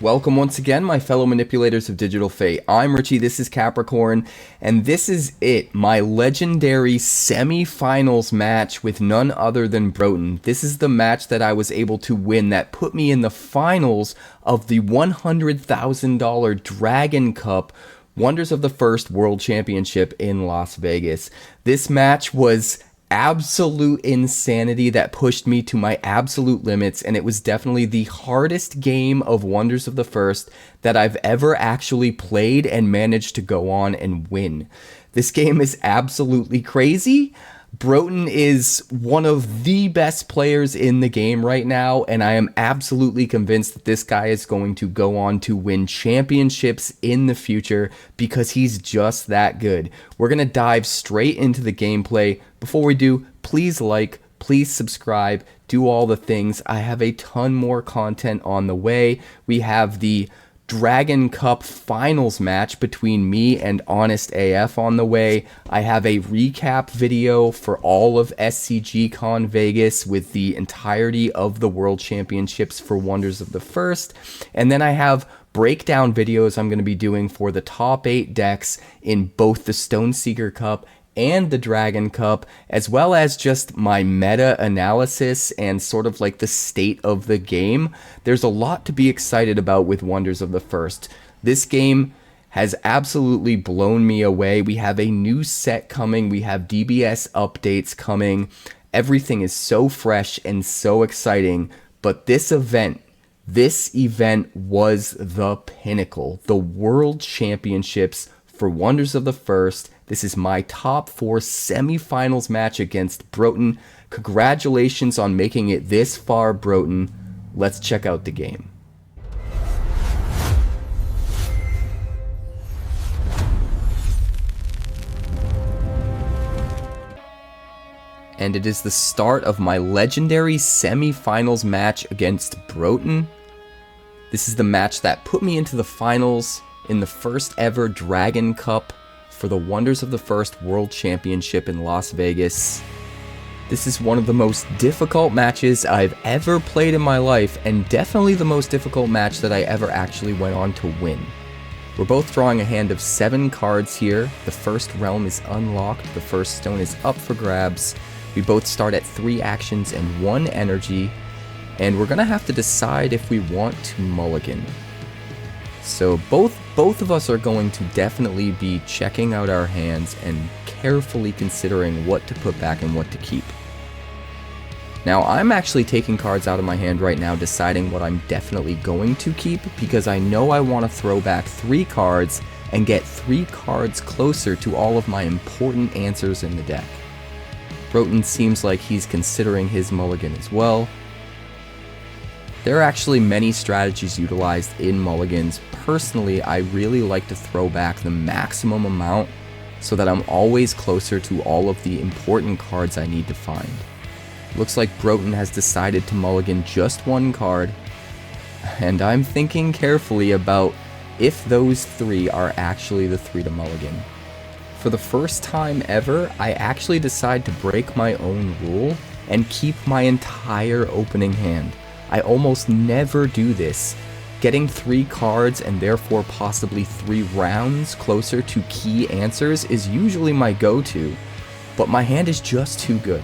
Welcome once again, my fellow manipulators of digital fate. I'm Richie, this is Capricorn, and this is it, my legendary semi-finals match with none other than Broten. This is the match that I was able to win that put me in the finals of the $100,000 Dragon Cup Wonders of the First World Championship in Las Vegas. This match was absolute insanity that pushed me to my absolute limits, and it was definitely the hardest game of Wonders of the First that I've ever actually played and managed to go on and win. This game is absolutely crazy. Broten is one of the best players in the game right now, and I am absolutely convinced that this guy is going to go on to win championships in the future because he's just that good. We're going to dive straight into the gameplay. Before we do, please like, please subscribe, do all the things. I have a ton more content on the way. We have the Dragon Cup finals match between me and Honest AF on the way. I have a recap video for all of SCGCon Vegas with the entirety of the World Championships for Wonders of the First. And then I have breakdown videos I'm going to be doing for the top 8 decks in both the Stoneseeker Cup and the Dragon Cup, as well as just my meta analysis and sort of like the state of the game. There's a lot to be excited about with Wonders of the First. This game has absolutely blown me away. We have a new set coming. We have DBS updates coming. Everything is so fresh and so exciting. But this event was the pinnacle. The World Championships for Wonders of the First. This is my top 4 semifinals match against Broten. Congratulations on making it this far, Broten. Let's check out the game. And it is the start of my legendary semifinals match against Broten. This is the match that put me into the finals in the first ever Dragon Cup for the Wonders of the First World Championship in Las Vegas. This is one of the most difficult matches I've ever played in my life, and definitely the most difficult match that I ever actually went on to win. We're both drawing a hand of 7 cards here. The first realm is unlocked, the first stone is up for grabs. We both start at 3 actions and 1 energy, and we're gonna have to decide if we want to mulligan. So both of us are going to definitely be checking out our hands and carefully considering what to put back and what to keep. Now, I'm actually taking cards out of my hand right now, deciding what I'm definitely going to keep, because I know I want to throw back 3 cards and get 3 cards closer to all of my important answers in the deck. Broten seems like he's considering his mulligan as well. There are actually many strategies utilized in mulligans. Personally, I really like to throw back the maximum amount so that I'm always closer to all of the important cards I need to find. Looks like Broten has decided to mulligan just 1 card, and I'm thinking carefully about if those 3 are actually the 3 to mulligan. For the first time ever, I actually decide to break my own rule and keep my entire opening hand. I almost never do this. Getting 3 cards and therefore possibly 3 rounds closer to key answers is usually my go-to, but my hand is just too good.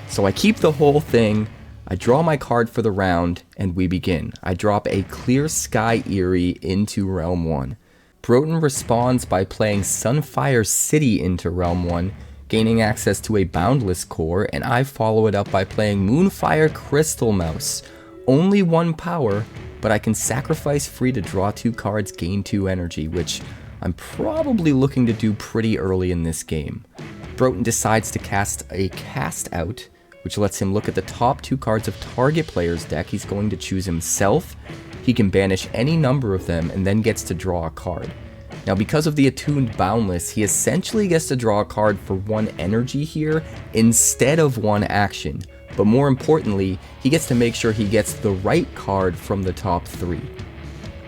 So I keep the whole thing, I draw my card for the round, and we begin. I drop a Clear Sky Eerie into Realm 1. Broten responds by playing Sunfire City into Realm 1, gaining access to a Boundless Core, and I follow it up by playing Moonfire Crystal Mouse. Only 1 power, but I can sacrifice free to draw 2 cards, gain 2 energy, which I'm probably looking to do pretty early in this game. Broten decides to cast a Cast Out, which lets him look at the top 2 cards of target player's deck. He's going to choose himself. He can banish any number of them and then gets to draw a card. Now, because of the attuned Boundless, he essentially gets to draw a card for 1 energy here instead of 1 action. But more importantly, he gets to make sure he gets the right card from the top 3,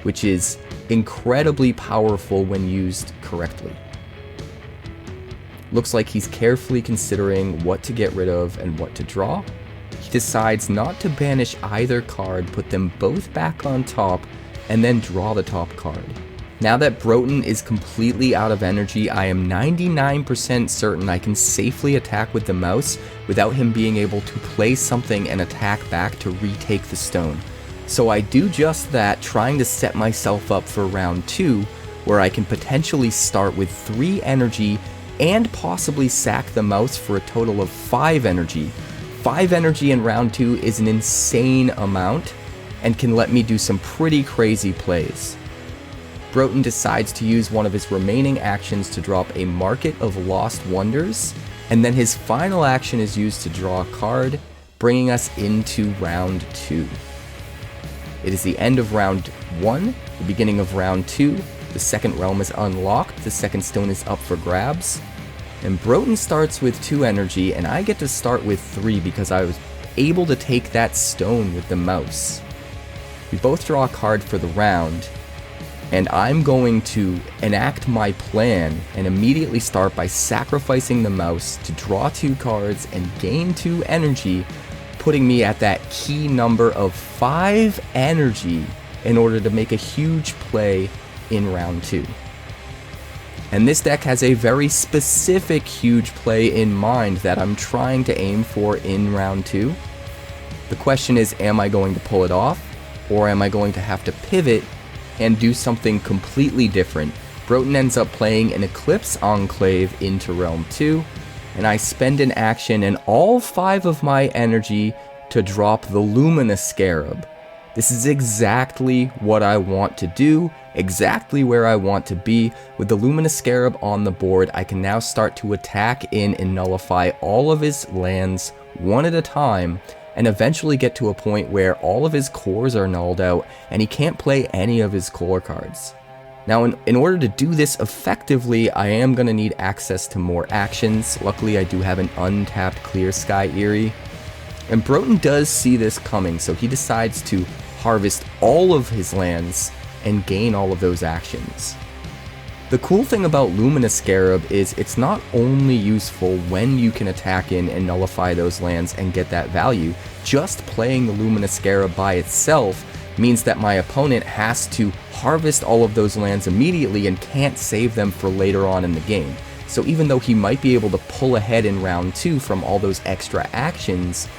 which is incredibly powerful when used correctly. Looks like he's carefully considering what to get rid of and what to draw. He decides not to banish either card, put them both back on top, and then draw the top card. Now that Broten is completely out of energy, I am 99% certain I can safely attack with the mouse without him being able to play something and attack back to retake the stone. So I do just that, trying to set myself up for round 2, where I can potentially start with 3 energy and possibly sack the mouse for a total of 5 energy. 5 energy in round 2 is an insane amount and can let me do some pretty crazy plays. Broten decides to use one of his remaining actions to drop a Market of Lost Wonders, and then his final action is used to draw a card, bringing us into round 2. It is the end of round 1, the beginning of round 2, the second realm is unlocked, the second stone is up for grabs, and Broten starts with 2 energy, and I get to start with 3 because I was able to take that stone with the mouse. We both draw a card for the round, and I'm going to enact my plan and immediately start by sacrificing the mouse to draw 2 cards and gain 2 energy, putting me at that key number of 5 energy in order to make a huge play in round 2. And this deck has a very specific huge play in mind that I'm trying to aim for in round 2. The question is, am I going to pull it off, or am I going to have to pivot and do something completely different? Broten ends up playing an Eclipse Enclave into Realm 2, and I spend an action and all 5 of my energy to drop the Luminous Scarab. This is exactly what I want to do, exactly where I want to be. With the Luminous Scarab on the board, I can now start to attack in and nullify all of his lands one at a time, and eventually get to a point where all of his cores are nulled out and he can't play any of his core cards. Now in order to do this effectively, I am going to need access to more actions. Luckily I do have an untapped Clear Sky Eyrie. And Broten does see this coming, so he decides to harvest all of his lands and gain all of those actions. The cool thing about Luminous Scarab is it's not only useful when you can attack in and nullify those lands and get that value. Just playing the Luminous Scarab by itself means that my opponent has to harvest all of those lands immediately and can't save them for later on in the game. So even though he might be able to pull ahead in round 2 from all those extra actions,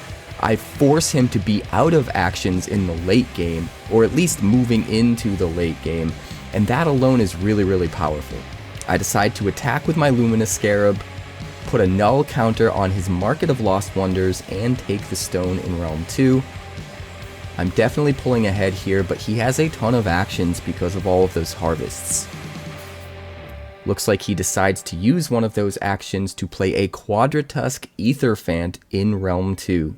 I force him to be out of actions in the late game, or at least moving into the late game, and that alone is really, really powerful. I decide to attack with my Luminous Scarab, put a null counter on his Market of Lost Wonders, and take the stone in Realm 2. I'm definitely pulling ahead here, but he has a ton of actions because of all of those harvests. Looks like he decides to use one of those actions to play a Quadratusk Aetherfant in Realm 2.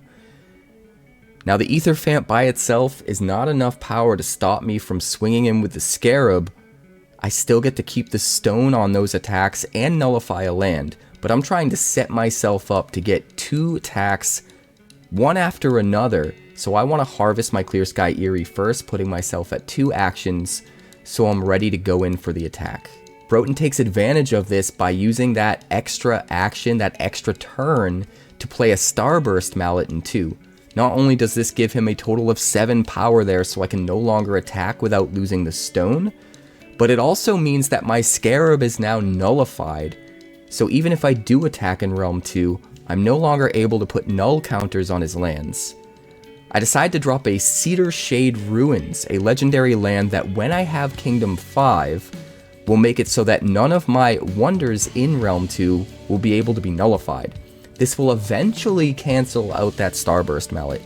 Now the Aetherfant by itself is not enough power to stop me from swinging in with the Scarab. I still get to keep the stone on those attacks and nullify a land, but I'm trying to set myself up to get 2 attacks, one after another, so I want to harvest my Clear Sky Eyrie first, putting myself at 2 actions, so I'm ready to go in for the attack. Broten takes advantage of this by using that extra action, that extra turn, to play a Starburst Mallet in 2. Not only does this give him a total of 7 power there so I can no longer attack without losing the stone, but it also means that my Scarab is now nullified, so even if I do attack in Realm 2, I'm no longer able to put null counters on his lands. I decide to drop a Cedar Shade Ruins, a legendary land that when I have Kingdom 5, will make it so that none of my wonders in Realm 2 will be able to be nullified. This will eventually cancel out that Starburst Mallet,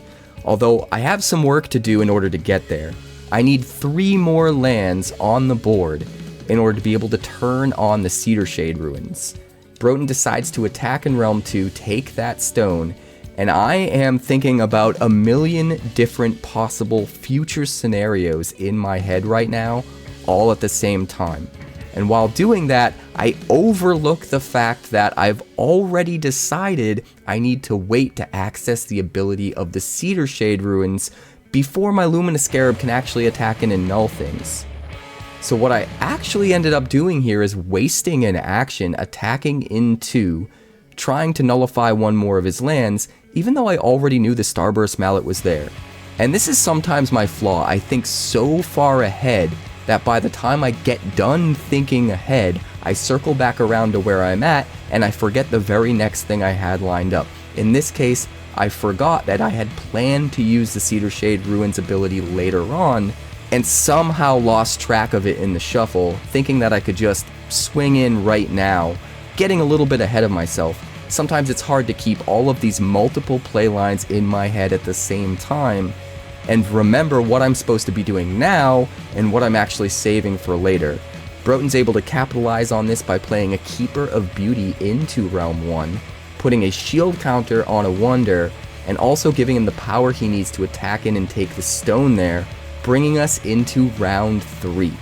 although I have some work to do in order to get there. I need 3 more lands on the board in order to be able to turn on the Cedar Shade Ruins. Broten decides to attack in Realm 2, take that stone, and I am thinking about a million different possible future scenarios in my head right now, all at the same time. And while doing that, I overlook the fact that I've already decided I need to wait to access the ability of the Cedar Shade Ruins before my Luminous Scarab can actually attack in and null things. So what I actually ended up doing here is wasting an action, attacking in 2, trying to nullify one more of his lands, even though I already knew the Starburst Mallet was there. And this is sometimes my flaw. I think so far ahead that by the time I get done thinking ahead, I circle back around to where I'm at and I forget the very next thing I had lined up. In this case, I forgot that I had planned to use the Cedar Shade Ruins ability later on and somehow lost track of it in the shuffle, thinking that I could just swing in right now, getting a little bit ahead of myself. Sometimes it's hard to keep all of these multiple play lines in my head at the same time and remember what I'm supposed to be doing now and what I'm actually saving for later. Broton's able to capitalize on this by playing a Keeper of Beauty into Realm 1, putting a shield counter on a Wonder, and also giving him the power he needs to attack in and take the stone there, bringing us into round 3.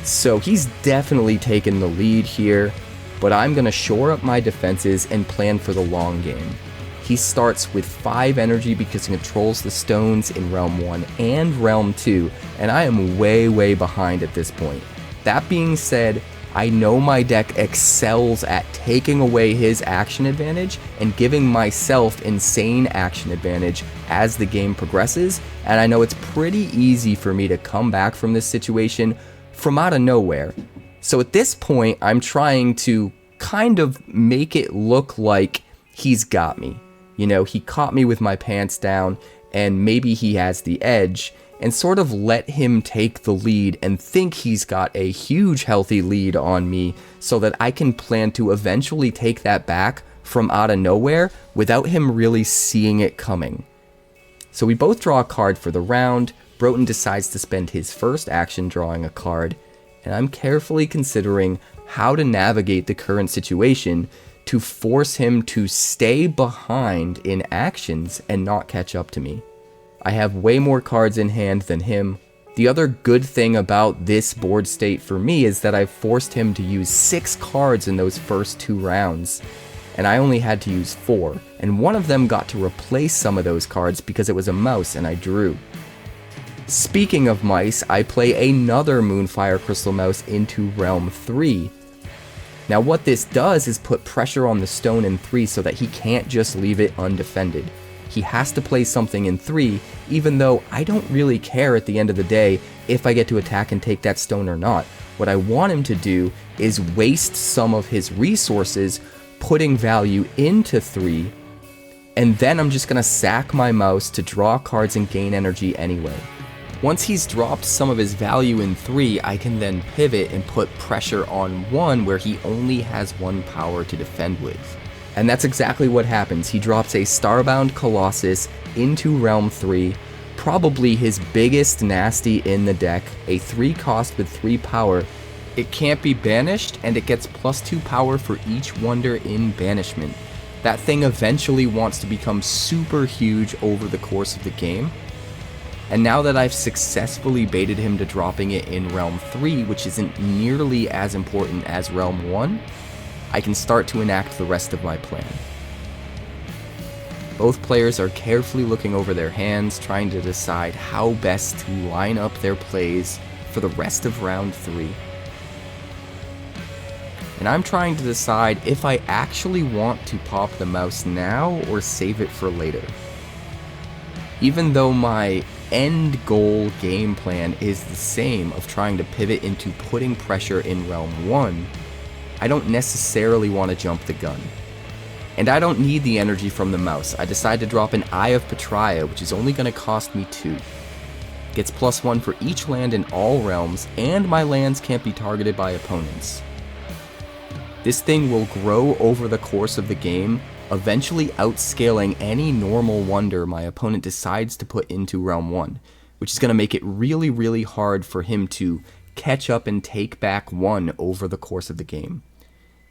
So he's definitely taken the lead here, but I'm going to shore up my defenses and plan for the long game. He starts with 5 energy because he controls the stones in Realm 1 and Realm 2, and I am way behind at this point. That being said, I know my deck excels at taking away his action advantage and giving myself insane action advantage as the game progresses, and I know it's pretty easy for me to come back from this situation from out of nowhere. So at this point, I'm trying to kind of make it look like he's got me. You know, he caught me with my pants down, and maybe he has the edge, and sort of let him take the lead and think he's got a huge healthy lead on me so that I can plan to eventually take that back from out of nowhere without him really seeing it coming. So we both draw a card for the round. Broton decides to spend his first action drawing a card, and I'm carefully considering how to navigate the current situation to force him to stay behind in actions and not catch up to me. I have way more cards in hand than him. The other good thing about this board state for me is that I've forced him to use 6 cards in those first 2 rounds, and I only had to use 4, and one of them got to replace some of those cards because it was a mouse and I drew. Speaking of mice, I play another Moonfire Crystal Mouse into Realm 3. Now what this does is put pressure on the stone in 3 so that he can't just leave it undefended. He has to play something in 3, even though I don't really care at the end of the day if I get to attack and take that stone or not. What I want him to do is waste some of his resources putting value into 3, and then I'm just going to sack my mouse to draw cards and gain energy anyway. Once he's dropped some of his value in 3, I can then pivot and put pressure on 1 where he only has 1 power to defend with. And that's exactly what happens. He drops a Starbound Colossus into Realm 3, probably his biggest nasty in the deck, a 3 cost with 3 power. It can't be banished, and it gets +2 power for each wonder in banishment. That thing eventually wants to become super huge over the course of the game. And now that I've successfully baited him to dropping it in Realm 3, which isn't nearly as important as Realm 1, I can start to enact the rest of my plan. Both players are carefully looking over their hands, trying to decide how best to line up their plays for the rest of round 3. And I'm trying to decide if I actually want to pop the mouse now or save it for later. Even though my end goal game plan is the same of trying to pivot into putting pressure in Realm 1, I don't necessarily want to jump the gun. And I don't need the energy from the mouse. I decide to drop an Eye of Petria, which is only going to cost me 2. Gets +1 for each land in all realms, and my lands can't be targeted by opponents. This thing will grow over the course of the game, eventually outscaling any normal wonder my opponent decides to put into Realm 1, which is going to make it really hard for him to catch up and take back 1 over the course of the game.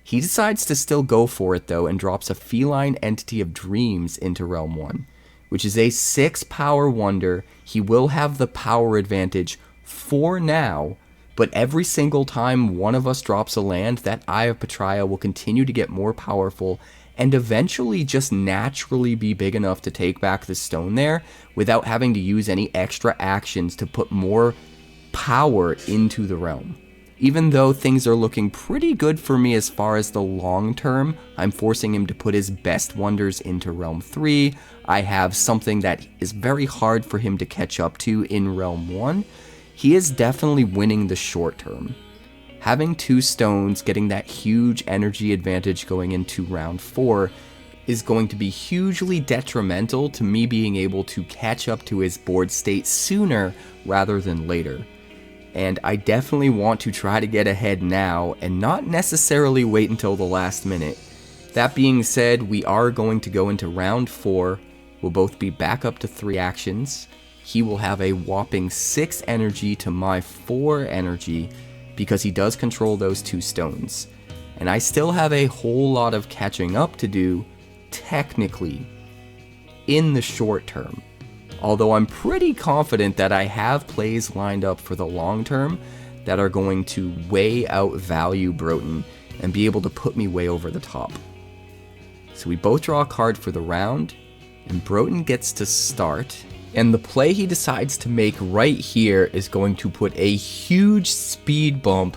He decides to still go for it though and drops a Feline Entity of Dreams into Realm 1, which is a 6 power wonder. He will have the power advantage for now, but every single time one of us drops a land, that Eye of Petria will continue to get more powerful and eventually just naturally be big enough to take back the stone there without having to use any extra actions to put more power into the realm. Even though things are looking pretty good for me as far as the long term, I'm forcing him to put his best wonders into Realm 3. I have something that is very hard for him to catch up to in Realm 1. He is definitely winning the short term. Having 2 stones, getting that huge energy advantage going into round 4 is going to be hugely detrimental to me being able to catch up to his board state sooner rather than later. And I definitely want to try to get ahead now and not necessarily wait until the last minute. That being said, we are going to go into round 4. We'll both be back up to 3 actions. He will have a whopping 6 energy to my 4 energy because he does control those 2 stones. And I still have a whole lot of catching up to do, technically, in the short term. Although I'm pretty confident that I have plays lined up for the long term that are going to way outvalue Broten and be able to put me way over the top. So we both draw a card for the round, and Broten gets to start. And the play he decides to make right here is going to put a huge speed bump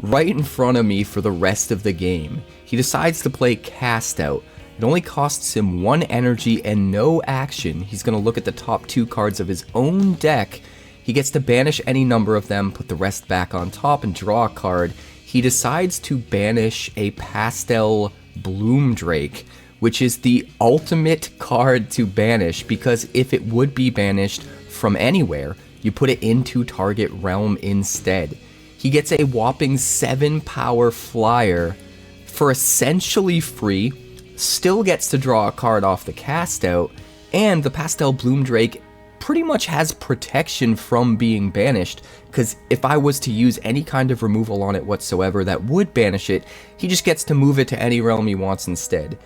right in front of me for the rest of the game. He decides to play Cast Out. It only costs him 1 energy and no action. He's going to look at the top 2 cards of his own deck. He gets to banish any number of them, put the rest back on top, and draw a card. He decides to banish a Pastel Bloomdrake, which is the ultimate card to banish, because if it would be banished from anywhere, you put it into target realm instead. He gets a whopping 7 power flyer for essentially free, still gets to draw a card off the cast out, and the Pastel Bloomdrake pretty much has protection from being banished, because if I was to use any kind of removal on it whatsoever that would banish it, he just gets to move it to any realm he wants instead.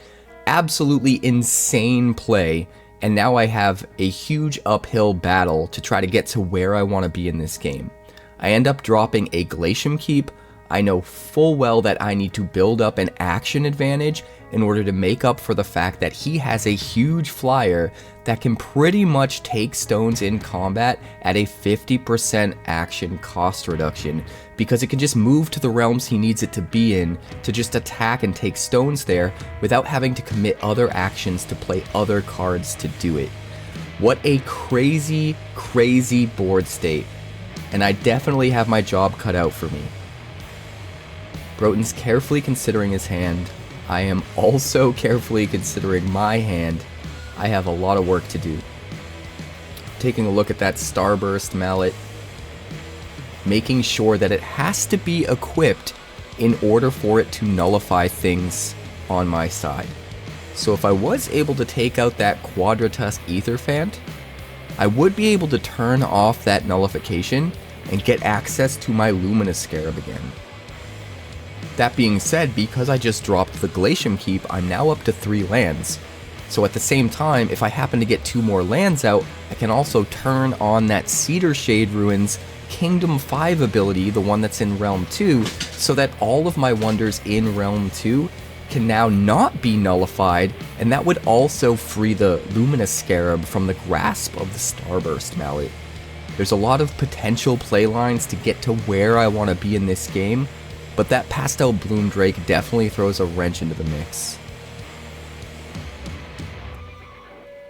Absolutely insane play, and now I have a huge uphill battle to try to get to where I want to be in this game. I end up dropping a Glacium Keep. I know full well that I need to build up an action advantage in order to make up for the fact that he has a huge flyer that can pretty much take stones in combat at a 50% action cost reduction, because it can just move to the realms he needs it to be in to just attack and take stones there without having to commit other actions to play other cards to do it. What a crazy, crazy board state, and I definitely have my job cut out for me. Broten's carefully considering his hand. I am also carefully considering my hand. I have a lot of work to do. Taking a look at that Starburst Mallet, making sure that it has to be equipped in order for it to nullify things on my side. So if I was able to take out that Quadratusk Aetherfant, I would be able to turn off that nullification and get access to my Luminous Scarab again. That being said, because I just dropped the Glacium Keep, I'm now up to 3 lands. So at the same time, if I happen to get 2 more lands out, I can also turn on that Cedar Shade Ruins Kingdom 5 ability, the one that's in Realm 2, so that all of my wonders in Realm 2 can now not be nullified, and that would also free the Luminous Scarab from the grasp of the Starburst Mallet. There's a lot of potential playlines to get to where I want to be in this game, but that Pastel Bloomdrake definitely throws a wrench into the mix.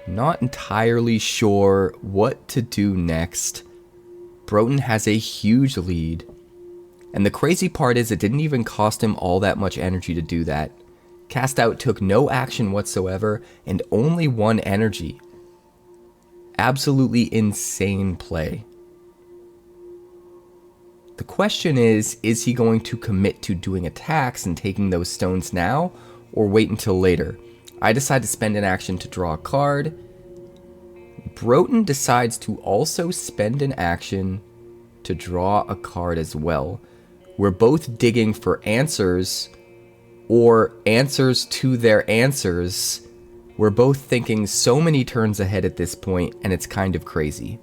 Not entirely sure what to do next. Broten has a huge lead, and the crazy part is it didn't even cost him all that much energy to do that. Cast Out took no action whatsoever and only 1 energy. Absolutely insane play. The question is he going to commit to doing attacks and taking those stones now, or wait until later? I decide to spend an action to draw a card. Broten decides to also spend an action to draw a card as well. We're both digging for answers, or answers to their answers. We're both thinking so many turns ahead at this point, and it's kind of crazy.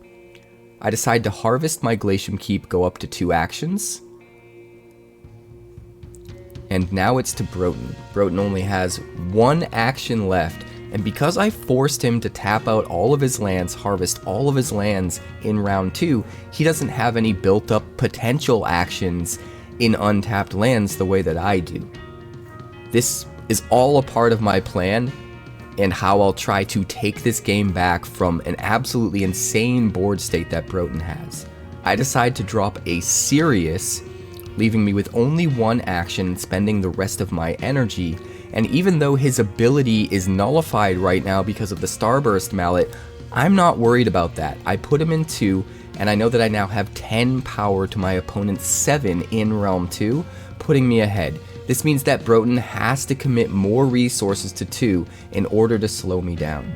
I decide to harvest my Glacium Keep, go up to 2 actions. And now it's to Broten. Broten only has 1 action left, and because I forced him to tap out all of his lands, harvest all of his lands in round 2, he doesn't have any built up potential actions in untapped lands the way that I do. This is all a part of my plan and how I'll try to take this game back from an absolutely insane board state that Broten has. I decide to drop a Sirius, leaving me with only one action and spending the rest of my energy, and even though his ability is nullified right now because of the Starburst Mallet, I'm not worried about that. I put him in 2, and I know that I now have 10 power to my opponent's 7 in Realm 2, putting me ahead. This means that Broten has to commit more resources to 2 in order to slow me down.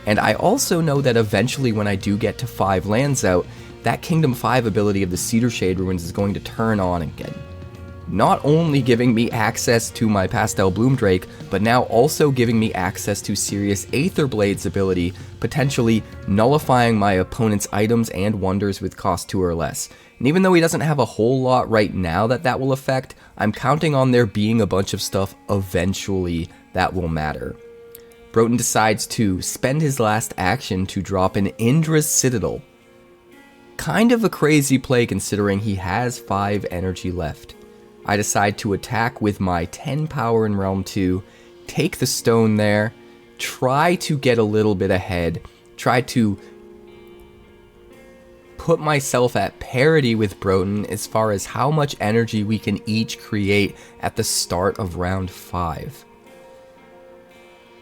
And I also know that eventually when I do get to 5 lands out, that Kingdom 5 ability of the Cedar Shade Ruins is going to turn on again. Not only giving me access to my Pastel Bloom Drake, but now also giving me access to Sirius Aetherblade's ability, potentially nullifying my opponent's items and wonders with cost 2 or less. And even though he doesn't have a whole lot right now that will affect, I'm counting on there being a bunch of stuff eventually that will matter. Broten decides to spend his last action to drop an Indra's Citadel. Kind of a crazy play considering he has 5 energy left. I decide to attack with my 10 power in Realm 2, take the stone there, try to get a little bit ahead, try to put myself at parity with Broten as far as how much energy we can each create at the start of round 5.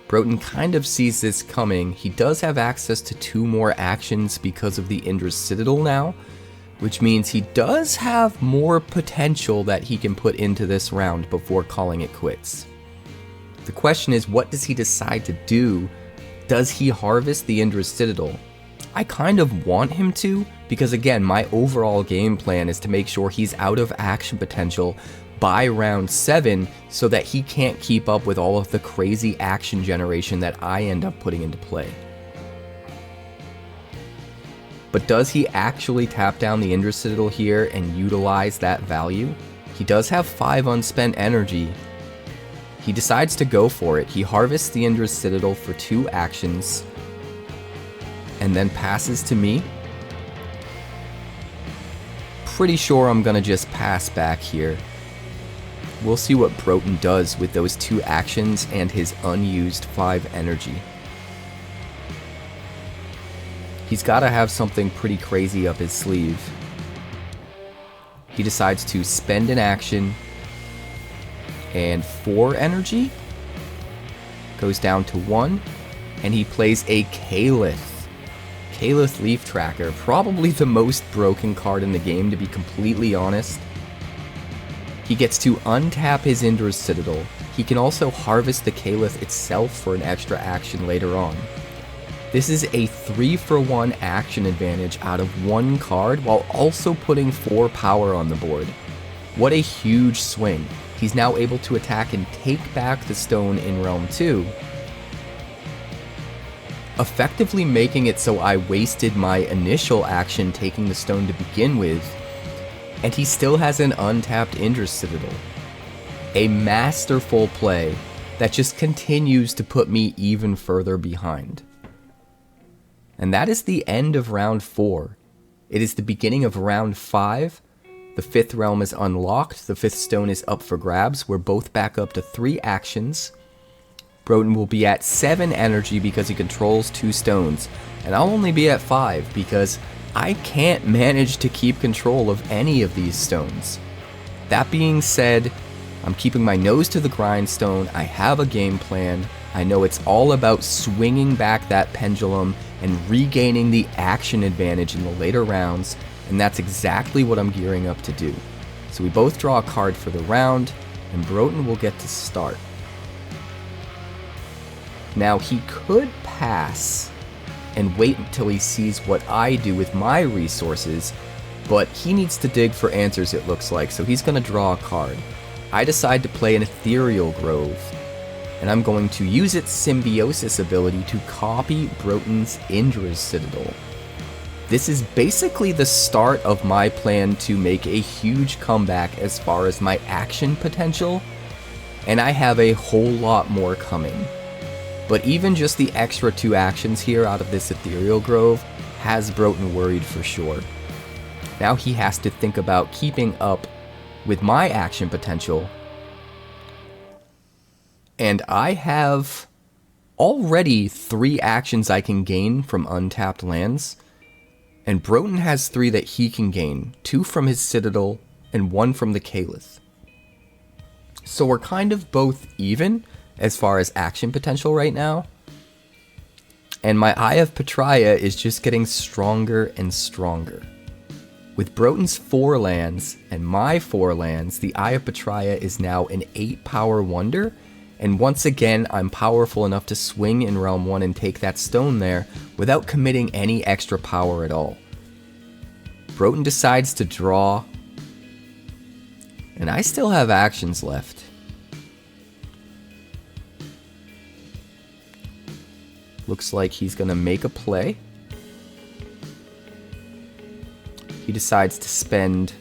Broten kind of sees this coming. He does have access to 2 more actions because of the Indra's Citadel now, which means he does have more potential that he can put into this round before calling it quits. The question is, what does he decide to do? Does he harvest the Indra's Citadel? I kind of want him to, because again, my overall game plan is to make sure he's out of action potential by round 7 so that he can't keep up with all of the crazy action generation that I end up putting into play. But does he actually tap down the Indra's Citadel here and utilize that value? He does have 5 unspent energy. He decides to go for it. He harvests the Indra's Citadel for 2 actions and then passes to me. Pretty sure I'm gonna just pass back here. We'll see what Broten does with those 2 actions and his unused 5 energy. He's gotta have something pretty crazy up his sleeve. He decides to spend an action and 4 energy. Goes down to 1, and he plays a Calyth. Calyth Leaf Tracker, probably the most broken card in the game, to be completely honest. He gets to untap his Indra's Citadel. He can also harvest the Calyth itself for an extra action later on. This is a 3-for-1 action advantage out of 1 card while also putting 4 power on the board. What a huge swing. He's now able to attack and take back the stone in Realm 2, effectively making it so I wasted my initial action taking the stone to begin with, and he still has an untapped Indra's Citadel. A masterful play that just continues to put me even further behind. And that is the end of round 4. It is the beginning of round 5. The 5th realm is unlocked, the 5th stone is up for grabs, we're both back up to 3 actions. Broten will be at 7 energy because he controls 2 stones, and I'll only be at 5 because I can't manage to keep control of any of these stones. That being said, I'm keeping my nose to the grindstone, I have a game plan, I know it's all about swinging back that pendulum and regaining the action advantage in the later rounds, and that's exactly what I'm gearing up to do. So we both draw a card for the round, and Broten will get to start. Now he could pass and wait until he sees what I do with my resources, but he needs to dig for answers it looks like, so he's going to draw a card. I decide to play an Ethereal Grove, and I'm going to use its Symbiosis ability to copy Broten's Indra's Citadel. This is basically the start of my plan to make a huge comeback as far as my action potential, and I have a whole lot more coming. But even just the extra 2 actions here out of this Ethereal Grove has Broten worried for sure. Now he has to think about keeping up with my action potential. And I have already 3 actions I can gain from untapped lands. And Broten has 3 that he can gain, 2 from his Citadel and 1 from the Caliph. So we're kind of both even as far as action potential right now. And my Eye of Pattaya is just getting stronger and stronger. With Broten's 4 lands and my 4 lands, the Eye of Pattaya is now an 8 power wonder. And once again, I'm powerful enough to swing in Realm 1 and take that stone there without committing any extra power at all. Broten decides to draw. And I still have actions left. Looks like he's going to make a play. He decides to spend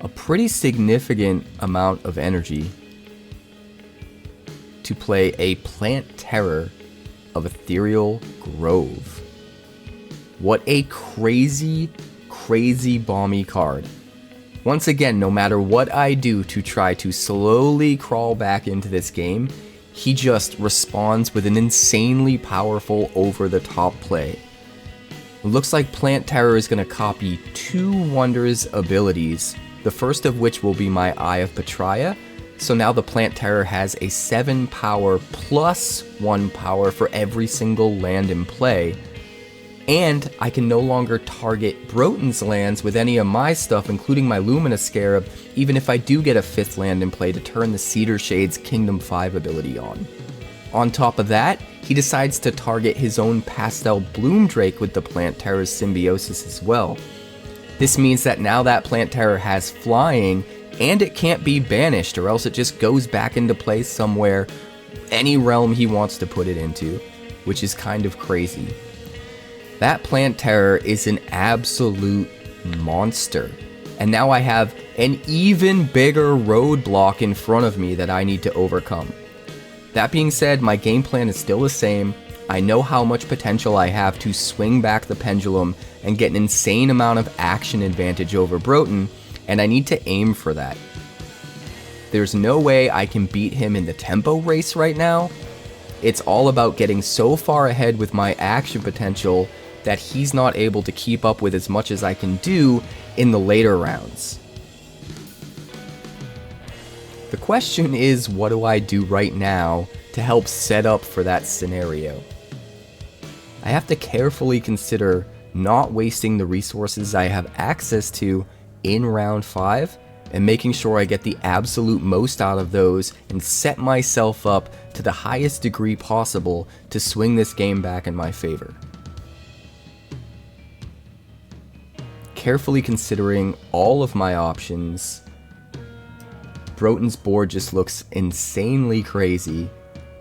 a pretty significant amount of energy to play a Plant Terror of Ethereal Grove. What a crazy, crazy balmy card. Once again, no matter what I do to try to slowly crawl back into this game, he just responds with an insanely powerful over-the-top play. It looks like Plant Terror is going to copy 2 Wonders abilities, the first of which will be my Eye of Pattaya. So now the Plant Terror has a 7 power plus 1 power for every single land in play. And I can no longer target Broten's lands with any of my stuff, including my Luminous Scarab, even if I do get a 5th land in play to turn the Cedar Shade's Kingdom 5 ability on. On top of that, he decides to target his own Pastel Bloom Drake with the Plant Terror's Symbiosis as well. This means that now that Plant Terror has flying, and it can't be banished, or else it just goes back into play somewhere, any realm he wants to put it into, which is kind of crazy. That Plant Terror is an absolute monster. And now I have an even bigger roadblock in front of me that I need to overcome. That being said, my game plan is still the same. I know how much potential I have to swing back the pendulum and get an insane amount of action advantage over Broten, and I need to aim for that. There's no way I can beat him in the tempo race right now. It's all about getting so far ahead with my action potential that he's not able to keep up with as much as I can do in the later rounds. The question is, what do I do right now to help set up for that scenario? I have to carefully consider not wasting the resources I have access to in round 5 and making sure I get the absolute most out of those and set myself up to the highest degree possible to swing this game back in my favor. Carefully considering all of my options, Broten's board just looks insanely crazy.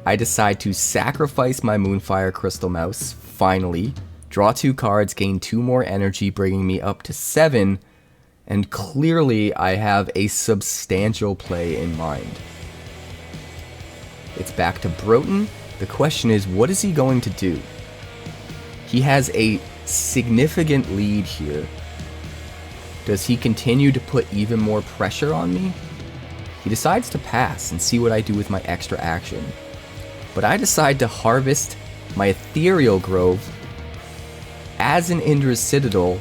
I decide to sacrifice my Moonfire Crystal Mouse, finally, draw 2 cards, gain 2 more energy, bringing me up to 7, and clearly I have a substantial play in mind. It's back to Broten. The question is, what is he going to do? He has a significant lead here. Does he continue to put even more pressure on me? He decides to pass and see what I do with my extra action. But I decide to harvest my Ethereal Grove as an Indra's Citadel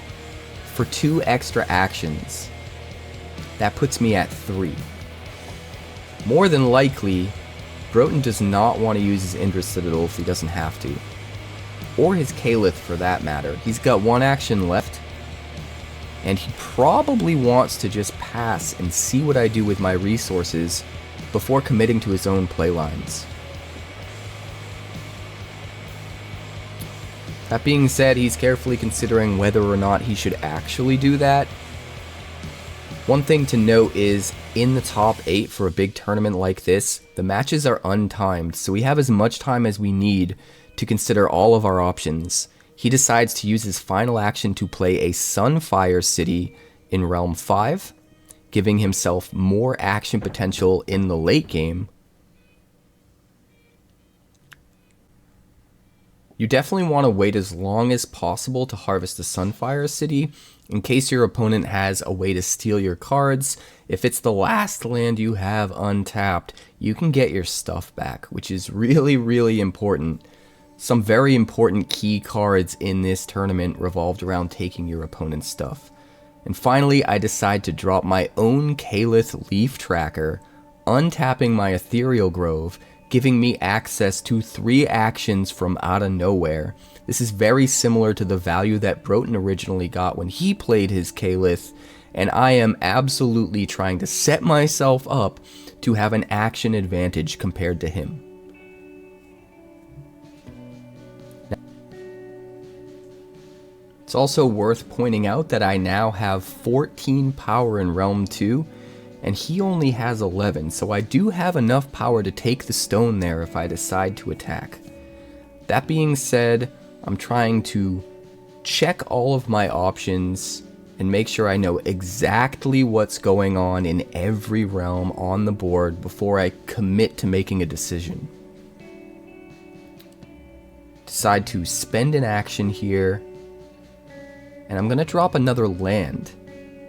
for 2 extra actions. That puts me at 3. More than likely, Broten does not want to use his Indra's Citadel if he doesn't have to. Or his Caliph for that matter. He's got 1 action left. And he probably wants to just pass and see what I do with my resources before committing to his own playlines. That being said, he's carefully considering whether or not he should actually do that. One thing to note is, in the top 8 for a big tournament like this, the matches are untimed, so we have as much time as we need to consider all of our options. He decides to use his final action to play a Sunfire City in Realm 5, giving himself more action potential in the late game. You definitely want to wait as long as possible to harvest the Sunfire City, in case your opponent has a way to steal your cards. If it's the last land you have untapped, you can get your stuff back, which is really, really important. Some very important key cards in this tournament revolved around taking your opponent's stuff. And finally, I decide to drop my own Kael'th Leaf Tracker, untapping my Ethereal Grove, giving me access to 3 actions from out of nowhere. This is very similar to the value that Broten originally got when he played his Kael'th, and I am absolutely trying to set myself up to have an action advantage compared to him. It's also worth pointing out that I now have 14 power in Realm 2, and he only has 11, so I do have enough power to take the stone there if I decide to attack. That being said, I'm trying to check all of my options and make sure I know exactly what's going on in every realm on the board before I commit to making a decision. Decide to spend an action here, and I'm going to drop another land.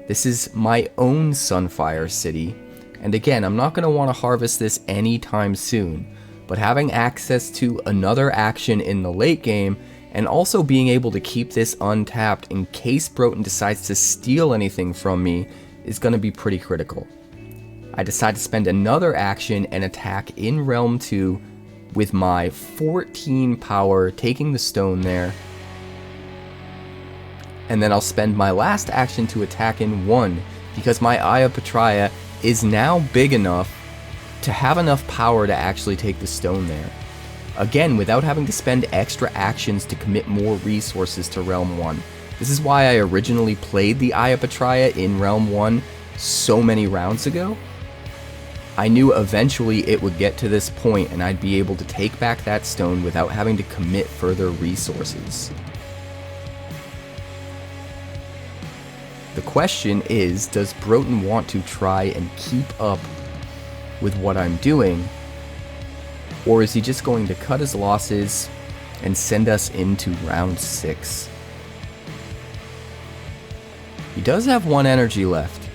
This is my own Sunfire City, and again, I'm not going to want to harvest this anytime soon, but having access to another action in the late game, and also being able to keep this untapped in case Broten decides to steal anything from me, is going to be pretty critical. I decide to spend another action and attack in Realm 2 with my 14 power, taking the stone there. And then I'll spend my last action to attack in 1, because my Eye of Patraia is now big enough to have enough power to actually take the stone there. Again, without having to spend extra actions to commit more resources to Realm 1. This is why I originally played the Eye of Patraia in Realm 1 so many rounds ago. I knew eventually it would get to this point and I'd be able to take back that stone without having to commit further resources. The question is, does Broten want to try and keep up with what I'm doing, or is he just going to cut his losses and send us into round 6? He does have 1 energy left,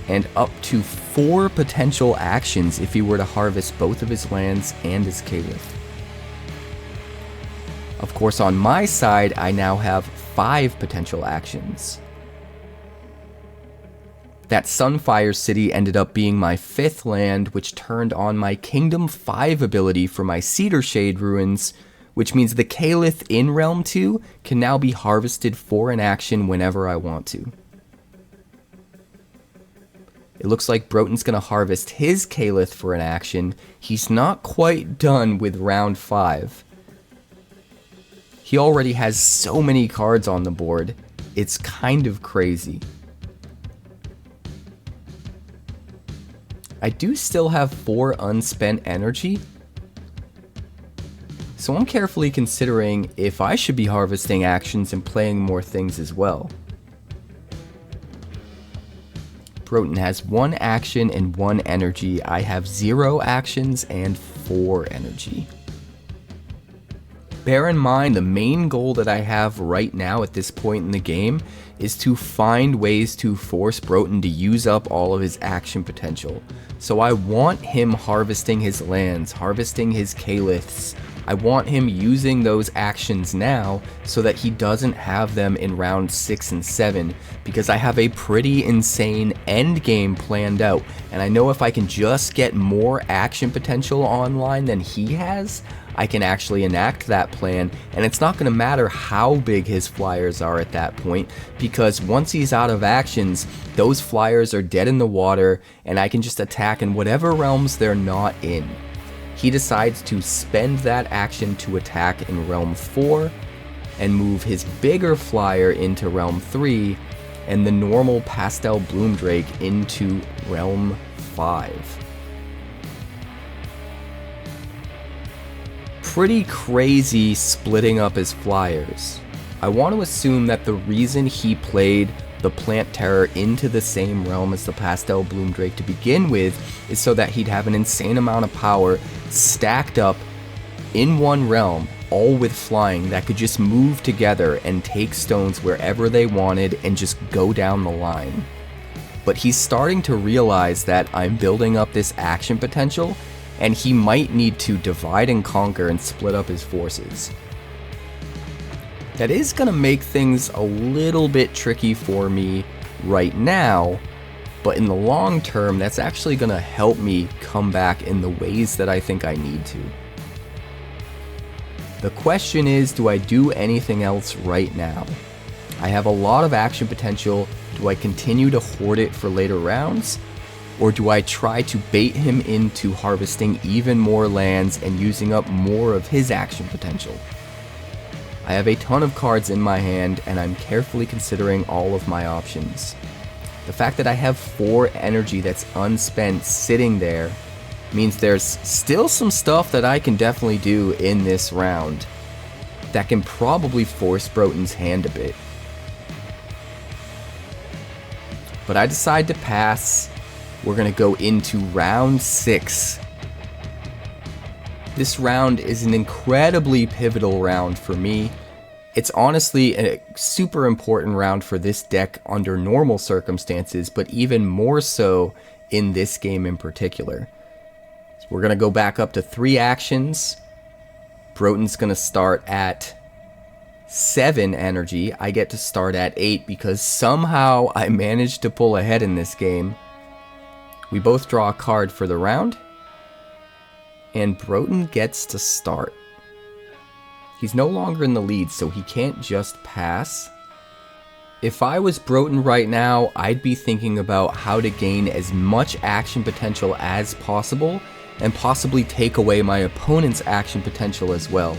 and up to 4 potential actions if he were to harvest both of his lands and his Kael'th. Of course, on my side, I now have 5 potential actions. That Sunfire City ended up being my 5th land, which turned on my Kingdom 5 ability for my Cedar Shade Ruins, which means the Kael'th in Realm 2 can now be harvested for an action whenever I want to. It looks like Broten's going to harvest his Kael'th for an action. He's not quite done with round 5. He already has so many cards on the board, it's kind of crazy. I do still have 4 unspent energy, so I'm carefully considering if I should be harvesting actions and playing more things as well. Broten has 1 action and 1 energy. I have 0 actions and 4 energy. Bear in mind, the main goal that I have right now at this point in the game is to find ways to force Broten to use up all of his action potential. So I want him harvesting his lands, harvesting his Kael'ths. I want him using those actions now so that he doesn't have them in round 6 and 7, because I have a pretty insane end game planned out, and I know if I can just get more action potential online than he has, I can actually enact that plan, and it's not going to matter how big his flyers are at that point, because once he's out of actions, those flyers are dead in the water, and I can just attack in whatever realms they're not in. He decides to spend that action to attack in Realm 4, and move his bigger flyer into Realm 3, and the normal Pastel Bloomdrake into Realm 5. Pretty crazy splitting up his flyers. I want to assume that the reason he played the Plant Terror into the same realm as the Pastel Bloomdrake to begin with is so that he'd have an insane amount of power stacked up in one realm, all with flying, that could just move together and take stones wherever they wanted and just go down the line. But he's starting to realize that I'm building up this action potential, and he might need to divide and conquer and split up his forces. That is going to make things a little bit tricky for me right now, but in the long term, that's actually going to help me come back in the ways that I think I need to. The question is, do I do anything else right now? I have a lot of action potential. Do I continue to hoard it for later rounds? Or do I try to bait him into harvesting even more lands and using up more of his action potential? I have a ton of cards in my hand, and I'm carefully considering all of my options. The fact that I have 4 energy that's unspent sitting there means there's still some stuff that I can definitely do in this round that can probably force Broton's hand a bit. But I decide to pass. We're going to go into round 6. This round is an incredibly pivotal round for me. It's honestly a super important round for this deck under normal circumstances, but even more so in this game in particular. So we're going to go back up to 3 actions. Broton's going to start at 7 energy. I get to start at 8 because somehow I managed to pull ahead in this game. We both draw a card for the round, and Broton gets to start. He's no longer in the lead, so he can't just pass. If I was Broton right now, I'd be thinking about how to gain as much action potential as possible and possibly take away my opponent's action potential as well.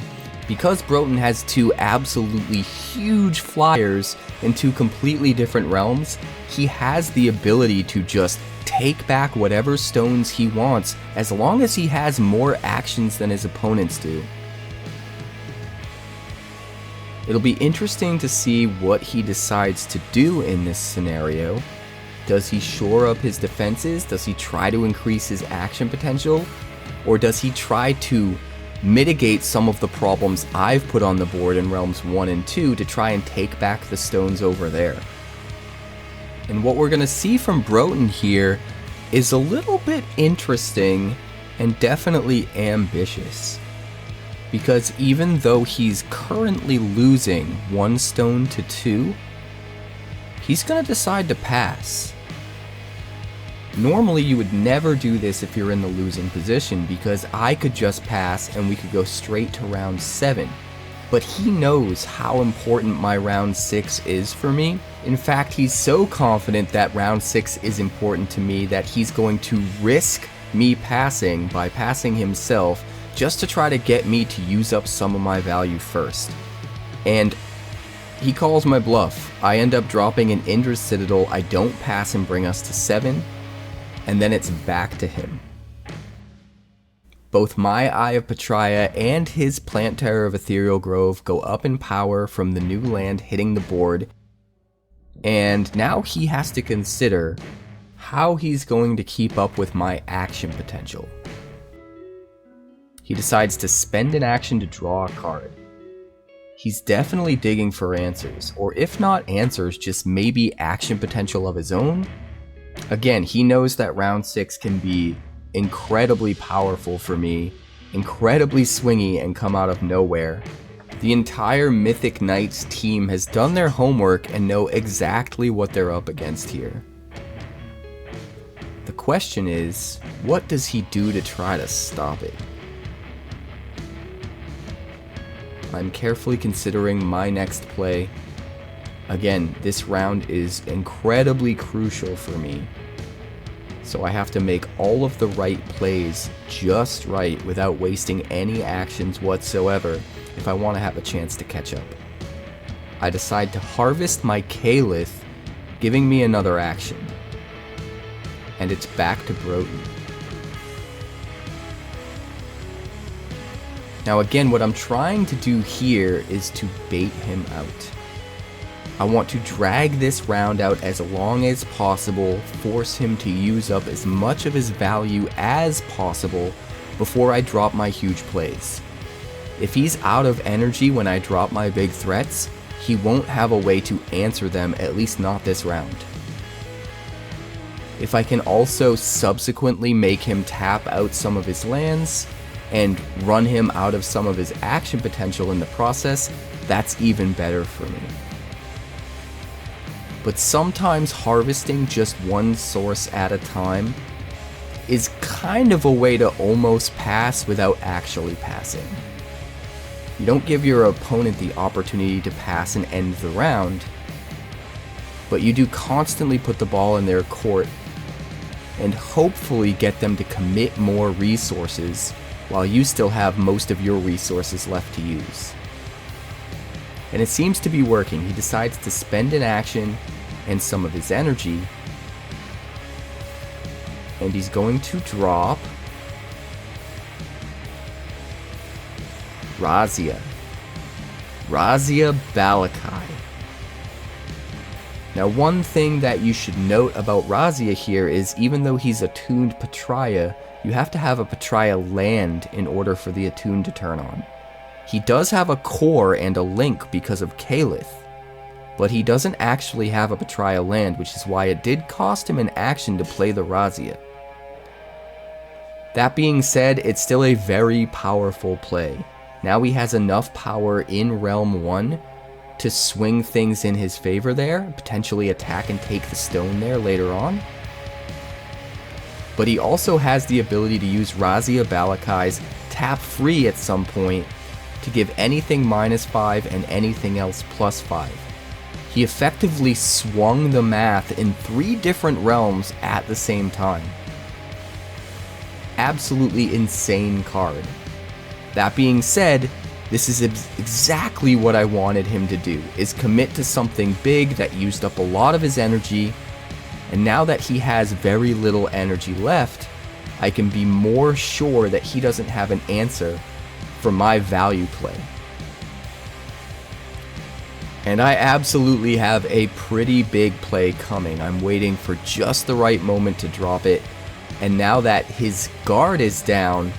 Because Broton has 2 absolutely huge flyers in 2 completely different realms, he has the ability to just take back whatever stones he wants as long as he has more actions than his opponents do. It'll be interesting to see what he decides to do in this scenario. Does he shore up his defenses? Does he try to increase his action potential? Or does he try to mitigate some of the problems I've put on the board in realms 1 and 2 to try and take back the stones over there? And what we're going to see from Broton here is a little bit interesting and definitely ambitious. Because even though he's currently losing 1 stone to 2, he's going to decide to pass. Normally you would never do this if you're in the losing position, because I could just pass and we could go straight to round 7. But he knows how important my round 6 is for me. In fact, he's so confident that round 6 is important to me that he's going to risk me passing by passing himself just to try to get me to use up some of my value first. And he calls my bluff. I end up dropping an Indra's Citadel, I don't pass and bring us to 7, and then it's back to him. Both my Eye of Petraea and his Plant Terror of Ethereal Grove go up in power from the new land hitting the board, and now he has to consider how he's going to keep up with my action potential. He decides to spend an action to draw a card. He's definitely digging for answers, or if not answers, just maybe action potential of his own. Again, he knows that round 6 can be incredibly powerful for me, incredibly swingy and come out of nowhere. The entire Mythic Knights team has done their homework and know exactly what they're up against here. The question is, what does he do to try to stop it? I'm carefully considering my next play. Again, this round is incredibly crucial for me. So I have to make all of the right plays just right without wasting any actions whatsoever if I want to have a chance to catch up. I decide to harvest my 𝐾𝐻, giving me another action. And it's back to Broton. Now again, what I'm trying to do here is to bait him out. I want to drag this round out as long as possible, force him to use up as much of his value as possible before I drop my huge plays. If he's out of energy when I drop my big threats, he won't have a way to answer them, at least not this round. If I can also subsequently make him tap out some of his lands and run him out of some of his action potential in the process, that's even better for me. But sometimes harvesting just one source at a time is kind of a way to almost pass without actually passing. You don't give your opponent the opportunity to pass and end the round, but you do constantly put the ball in their court and hopefully get them to commit more resources while you still have most of your resources left to use. And it seems to be working. He decides to spend an action and some of his energy, and he's going to drop 𝐅𝐻𝐵𝐾𝐲. Now, one thing that you should note about 𝐅𝐻𝐵 here is even though he's attuned Patraya, you have to have a Patraya land in order for the attune to turn on. He does have a core and a link because of 𝐾𝐳, but he doesn't actually have a Patraya land, which is why it did cost him an action to play the 𝐅𝐻𝐵. That being said, it's still a very powerful play. Now he has enough power in Realm 1 to swing things in his favor there, potentially attack and take the stone there later on. But he also has the ability to use 𝐅𝐻𝐵𝐾𝐲's tap free at some point to give anything -5 and anything else +5. He effectively swung the math in 3 different realms at the same time. Absolutely insane card. That being said, this is exactly what I wanted him to do, is commit to something big that used up a lot of his energy, and now that he has very little energy left, I can be more sure that he doesn't have an answer for my value play. And I absolutely have a pretty big play coming. I'm waiting for just the right moment to drop it, and now that his guard is down,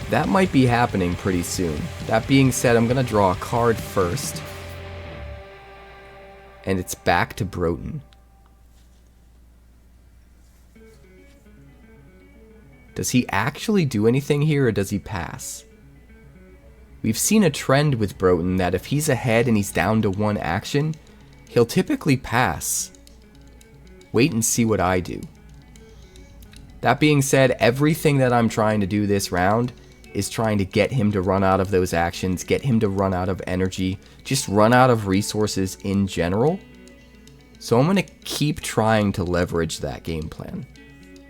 that might be happening pretty soon. That being said, I'm going to draw a card first. And it's back to Broten. Does he actually do anything here, or does he pass? We've seen a trend with Broten that if he's ahead and he's down to 1 action, he'll typically pass. Wait and see what I do. That being said, everything that I'm trying to do this round is trying to get him to run out of those actions, get him to run out of energy, just run out of resources in general. So I'm going to keep trying to leverage that game plan.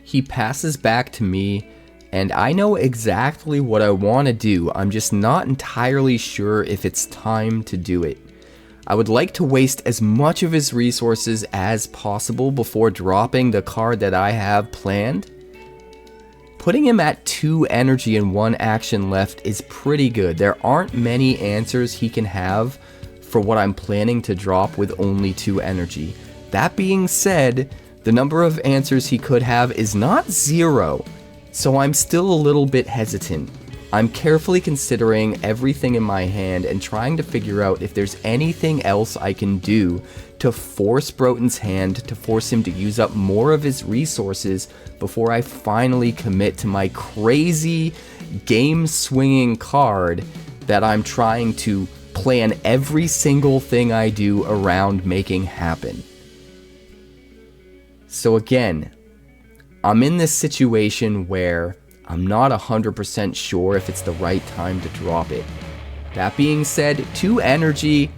He passes back to me, and I know exactly what I want to do. I'm just not entirely sure if it's time to do it. I would like to waste as much of his resources as possible before dropping the card that I have planned. Putting him at 2 energy and 1 action left is pretty good. There aren't many answers he can have for what I'm planning to drop with only 2 energy. That being said, the number of answers he could have is not 0, so I'm still a little bit hesitant. I'm carefully considering everything in my hand and trying to figure out if there's anything else I can do to force Broten's hand, to force him to use up more of his resources before I finally commit to my crazy game-swinging card that I'm trying to plan every single thing I do around making happen. So again, I'm in this situation where I'm not 100% sure if it's the right time to drop it. That being said, 2 energy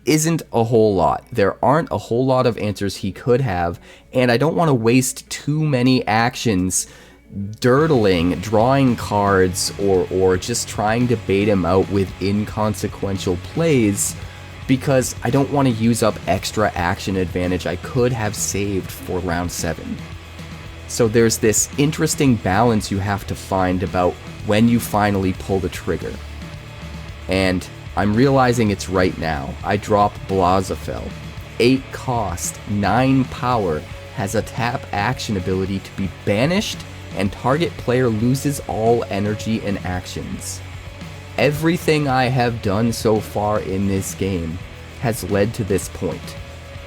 isn't a whole lot. There aren't a whole lot of answers he could have, and I don't want to waste too many actions dirtling, drawing cards, or just trying to bait him out with inconsequential plays, because I don't want to use up extra action advantage I could have saved for round 7. So there's this interesting balance you have to find about when you finally pull the trigger. And I'm realizing it's right now. I drop Blazafell. 8 cost, 9 power, has a tap action ability to be banished, and target player loses all energy and actions. Everything I have done so far in this game has led to this point.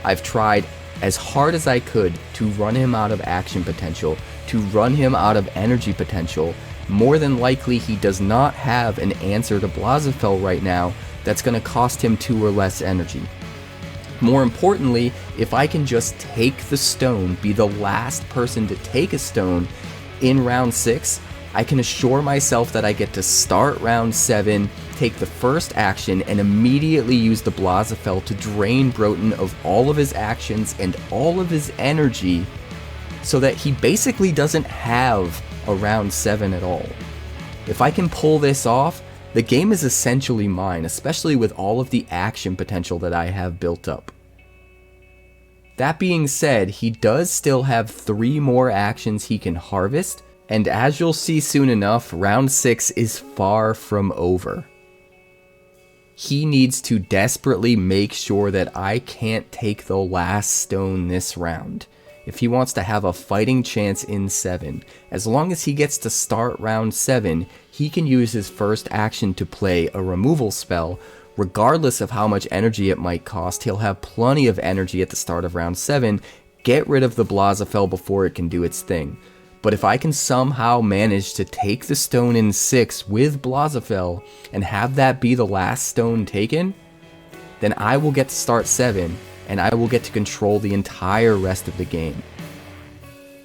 I've tried as hard as I could to run him out of action potential, to run him out of energy potential. More than likely, he does not have an answer to 𝑏𝑙𝑎𝑧𝑏𝑐ℎ right now that's going to cost him 2 or less energy. More importantly, if I can just take the stone, be the last person to take a stone in round 6, I can assure myself that I get to start round 7, take the first action, and immediately use the 𝑏𝑙𝑎𝑧𝑏𝑐ℎ to drain Broten of all of his actions and all of his energy, so that he basically doesn't have a round 7 at all. If I can pull this off, the game is essentially mine, especially with all of the action potential that I have built up. That being said, he does still have 3 more actions he can harvest, and as you'll see soon enough, round 6 is far from over. He needs to desperately make sure that I can't take the last stone this round if he wants to have a fighting chance in 7. As long as he gets to start round 7, he can use his first action to play a removal spell. Regardless of how much energy it might cost, he'll have plenty of energy at the start of round 7, get rid of the 𝑏𝑙𝑎𝑧𝑏𝑐ℎ before it can do its thing. But if I can somehow manage to take the stone in 6 with 𝑏𝑙𝑎𝑧𝑏𝑐ℎ and have that be the last stone taken, then I will get to start 7, and I will get to control the entire rest of the game.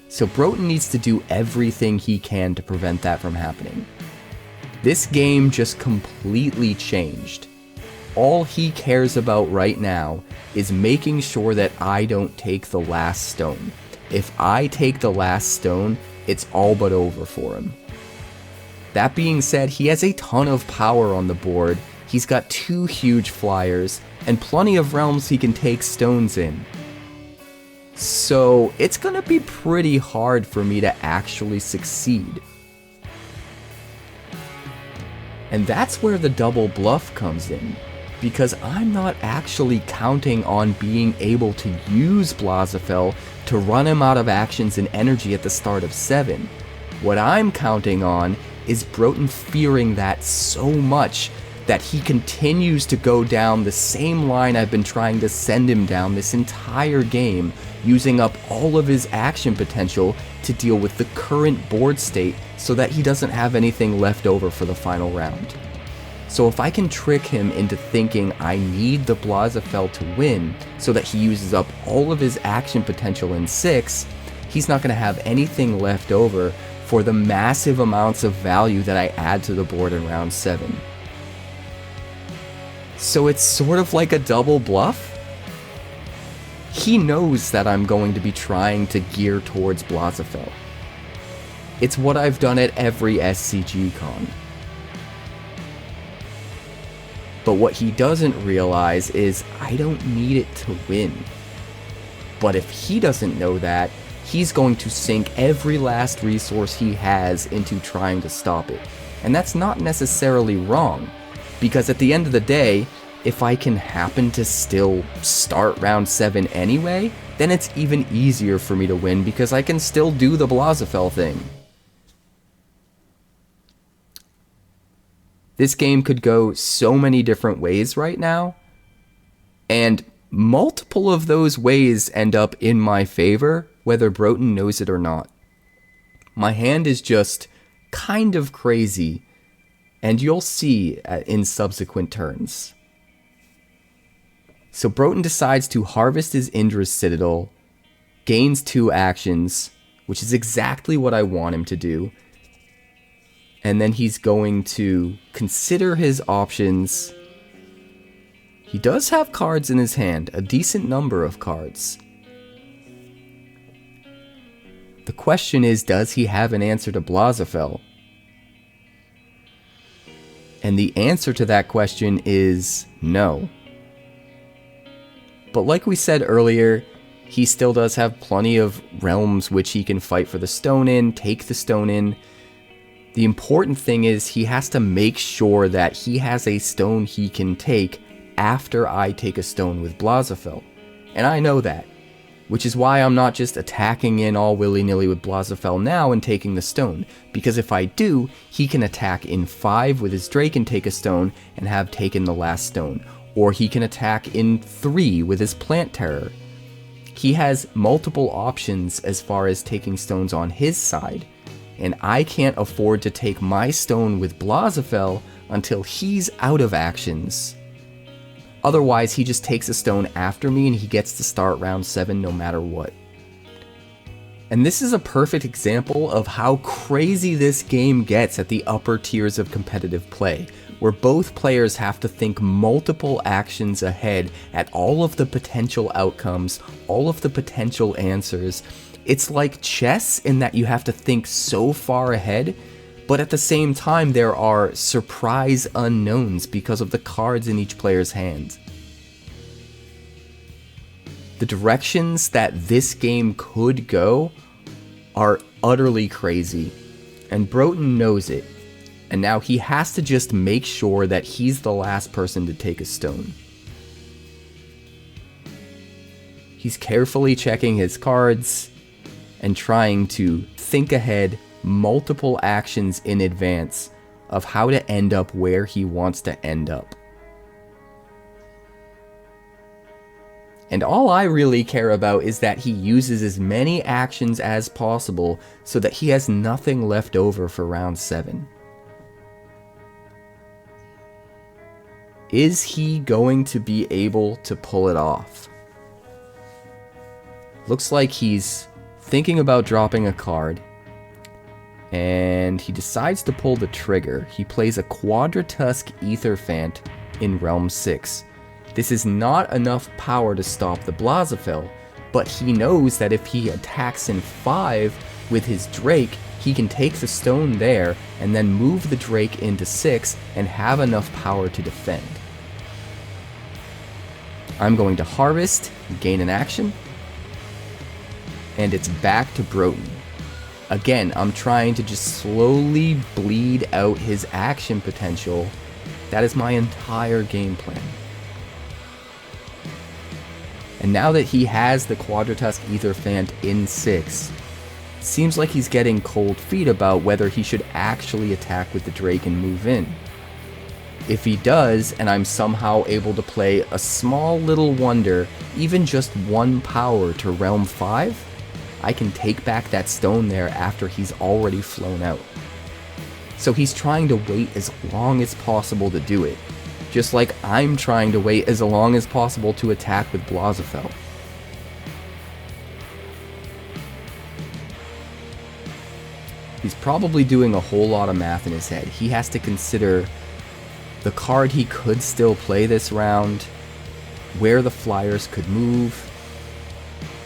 So Broten needs to do everything he can to prevent that from happening. This game just completely changed. All he cares about right now is making sure that I don't take the last stone. If I take the last stone, it's all but over for him. That being said, he has a ton of power on the board. He's got 2 huge flyers, and plenty of realms he can take stones in. So it's gonna be pretty hard for me to actually succeed. And that's where the double bluff comes in, because I'm not actually counting on being able to use 𝑏𝑙𝑎𝑧𝑏𝑐ℎ to run him out of actions and energy at the start of 7. What I'm counting on is Broten fearing that so much that he continues to go down the same line I've been trying to send him down this entire game, using up all of his action potential to deal with the current board state so that he doesn't have anything left over for the final round. So if I can trick him into thinking I need the 𝑏𝑙𝑎𝑧𝑏𝑐ℎ to win so that he uses up all of his action potential in 6, he's not going to have anything left over for the massive amounts of value that I add to the board in round 7. So it's sort of like a double bluff. He knows that I'm going to be trying to gear towards 𝑏𝑙𝑎𝑧𝑏𝑐ℎ. It's what I've done at every SCG con. But what he doesn't realize is I don't need it to win. But if he doesn't know that, he's going to sink every last resource he has into trying to stop it. And that's not necessarily wrong, because at the end of the day, if I can happen to still start round 7 anyway, then it's even easier for me to win because I can still do the 𝑏𝑙𝑎𝑧𝑏𝑐ℎ thing. This game could go so many different ways right now, and multiple of those ways end up in my favor, whether Broten knows it or not. My hand is just kind of crazy, and you'll see in subsequent turns. So Broten decides to harvest his 𝐼𝐻𝑟𝑎 Citadel, gains 2 actions, which is exactly what I want him to do. And then he's going to consider his options. He does have cards in his hand, a decent number of cards. The question is, does he have an answer to 𝑏𝑙𝑎𝑧𝑏𝑐ℎ? And the answer to that question is no. But like we said earlier, he still does have plenty of realms which he can fight for the stone in, take the stone in. The important thing is he has to make sure that he has a stone he can take after I take a stone with 𝑏𝑙𝑎𝑧𝑏𝑐ℎ. And I know that. which is why I'm not just attacking in all willy-nilly with 𝑪𝑍𝑵𝑏 now and taking the stone, because if I do, he can attack in 5 with his Drake and take a stone and have taken the last stone, or he can attack in 3 with his Plant Terror. He has multiple options as far as taking stones on his side, and I can't afford to take my stone with 𝑪𝑍𝑵𝑏 until he's out of actions. Otherwise, he just takes a stone after me and he gets to start round 7 no matter what. And this is a perfect example of how crazy this game gets at the upper tiers of competitive play, where both players have to think multiple actions ahead at all of the potential outcomes, all of the potential answers. It's like chess in that you have to think so far ahead, but at the same time there are surprise unknowns because of the cards in each player's hand. The directions that this game could go are utterly crazy, and Broten knows it, and now he has to just make sure that he's the last person to take a stone. He's carefully checking his cards and trying to think ahead multiple actions in advance of how to end up where he wants to end up. And all I really care about is that he uses as many actions as possible so that he has nothing left over for round 7. Is he going to be able to pull it off? Looks like he's thinking about dropping a card, and he decides to pull the trigger. He plays a 𝐻𝐴𝑑𝑟𝑎𝑐ℎ 𝐿 in realm 6. This is not enough power to stop the 𝑪𝑍𝑵𝑏𝑐ℎ, but he knows that if he attacks in 5 with his Drake, he can take the stone there and then move the Drake into 6 and have enough power to defend. I'm going to harvest, gain an action, and it's back to Broten. Again, I'm trying to just slowly bleed out his action potential. That is my entire game plan. And now that he has the 𝐻𝐴𝑑𝑟𝑎𝑐ℎ 𝐿 in 6, seems like he's getting cold feet about whether he should actually attack with the Drake and move in. If he does, and I'm somehow able to play a small little wonder, even just 1 power to realm 5, I can take back that stone there after he's already flown out. So he's trying to wait as long as possible to do it, just like I'm trying to wait as long as possible to attack with 𝑪𝑍𝑵𝑏𝑐ℎ. He's probably doing a whole lot of math in his head. He has to consider the card he could still play this round, where the flyers could move,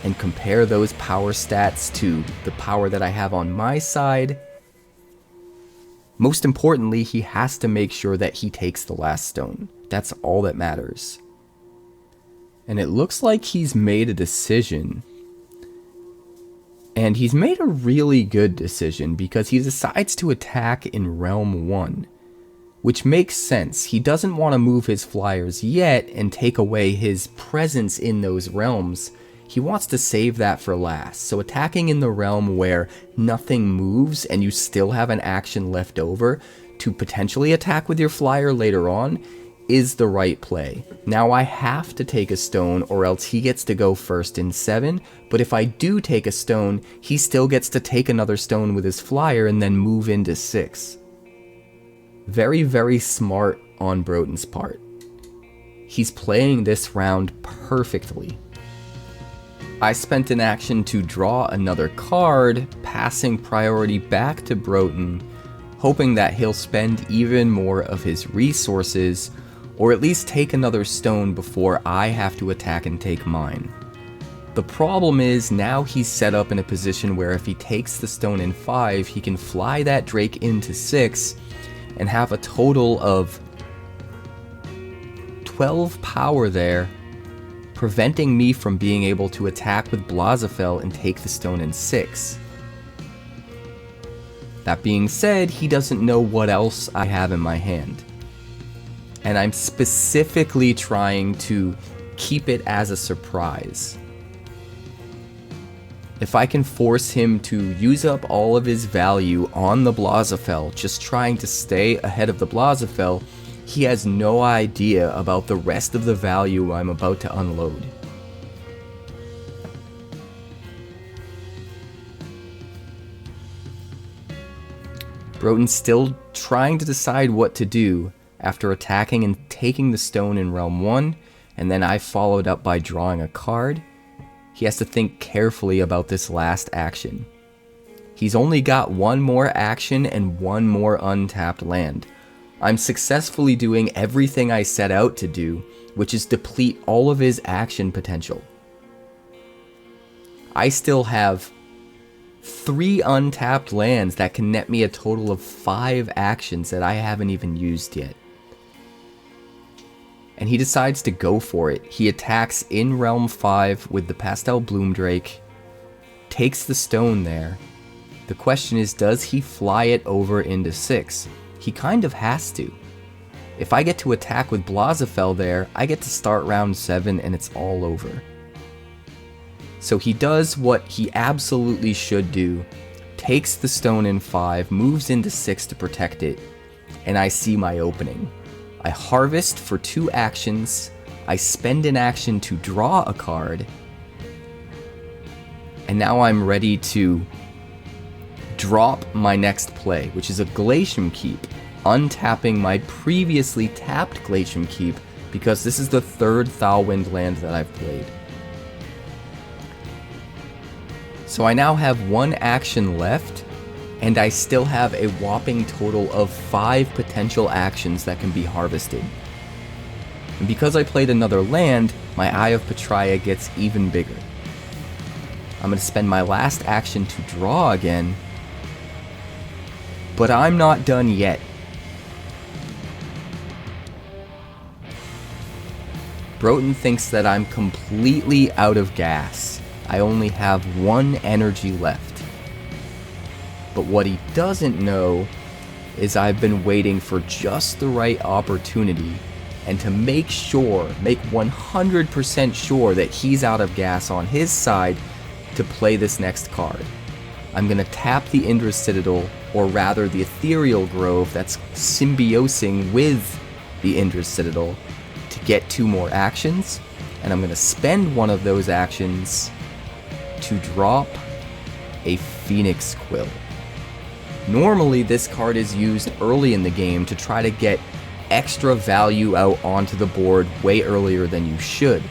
and compare those power stats to the power that I have on my side. Most importantly, he has to make sure that he takes the last stone. That's all that matters. And it looks like he's made a decision. And he's made a really good decision because he decides to attack in realm 1. Which makes sense. He doesn't want to move his flyers yet and take away his presence in those realms. He wants to save that for last, so attacking in the realm where nothing moves and you still have an action left over to potentially attack with your flyer later on is the right play. Now I have to take a stone or else he gets to go first in 7, but if I do take a stone, he still gets to take another stone with his flyer and then move into 6. Very, very smart on Broten's part. He's playing this round perfectly. I spent an action to draw another card, passing priority back to Broten, hoping that he'll spend even more of his resources, or at least take another stone before I have to attack and take mine. The problem is, now he's set up in a position where if he takes the stone in 5, he can fly that Drake into 6, and have a total of 12 power there, preventing me from being able to attack with 𝑪𝑍𝑵𝑏𝑐ℎ and take the stone in 6. That being said, he doesn't know what else I have in my hand. And I'm specifically trying to keep it as a surprise. If I can force him to use up all of his value on the 𝐻𝑉𝑒𝐿, just trying to stay ahead of the 𝐻𝑉𝑒𝐿, he has no idea about the rest of the value I'm about to unload. Broten's still trying to decide what to do after attacking and taking the stone in realm 1, and then I followed up by drawing a card. He has to think carefully about this last action. He's only got one more action and one more untapped land. I'm successfully doing everything I set out to do, which is deplete all of his action potential. I still have 3 untapped lands that can net me a total of 5 actions that I haven't even used yet. And he decides to go for it. He attacks in realm 5 with the Pastel Bloomdrake, takes the stone there. The question is, does he fly it over into 6? He kind of has to. If I get to attack with 𝐻𝑉𝑒𝐿 there, I get to start round 7 and it's all over. So he does what he absolutely should do, takes the stone in 5, moves into 6 to protect it, and I see my opening. I harvest for 2 actions, I spend an action to draw a card, and now I'm ready to drop my next play, which is a Glacium Keep, untapping my previously tapped Glacium Keep because this is the 3rd Thalwind land that I've played. So I now have 1 action left, and I still have a whopping total of 5 potential actions that can be harvested. And because I played another land, my Eye of Petria gets even bigger. I'm going to spend my last action to draw again, but I'm not done yet. Broten thinks that I'm completely out of gas. I only have 1 energy left. But what he doesn't know is I've been waiting for just the right opportunity, and to make 100% sure that he's out of gas on his side to play this next card. I'm going to tap the Indra's Citadel, or rather the Ethereal Grove that's symbiosing with the Indra's Citadel, to get 2 more actions, and I'm going to spend one of those actions to drop a Phoenix Quill. Normally this card is used early in the game to try to get extra value out onto the board way earlier than you should.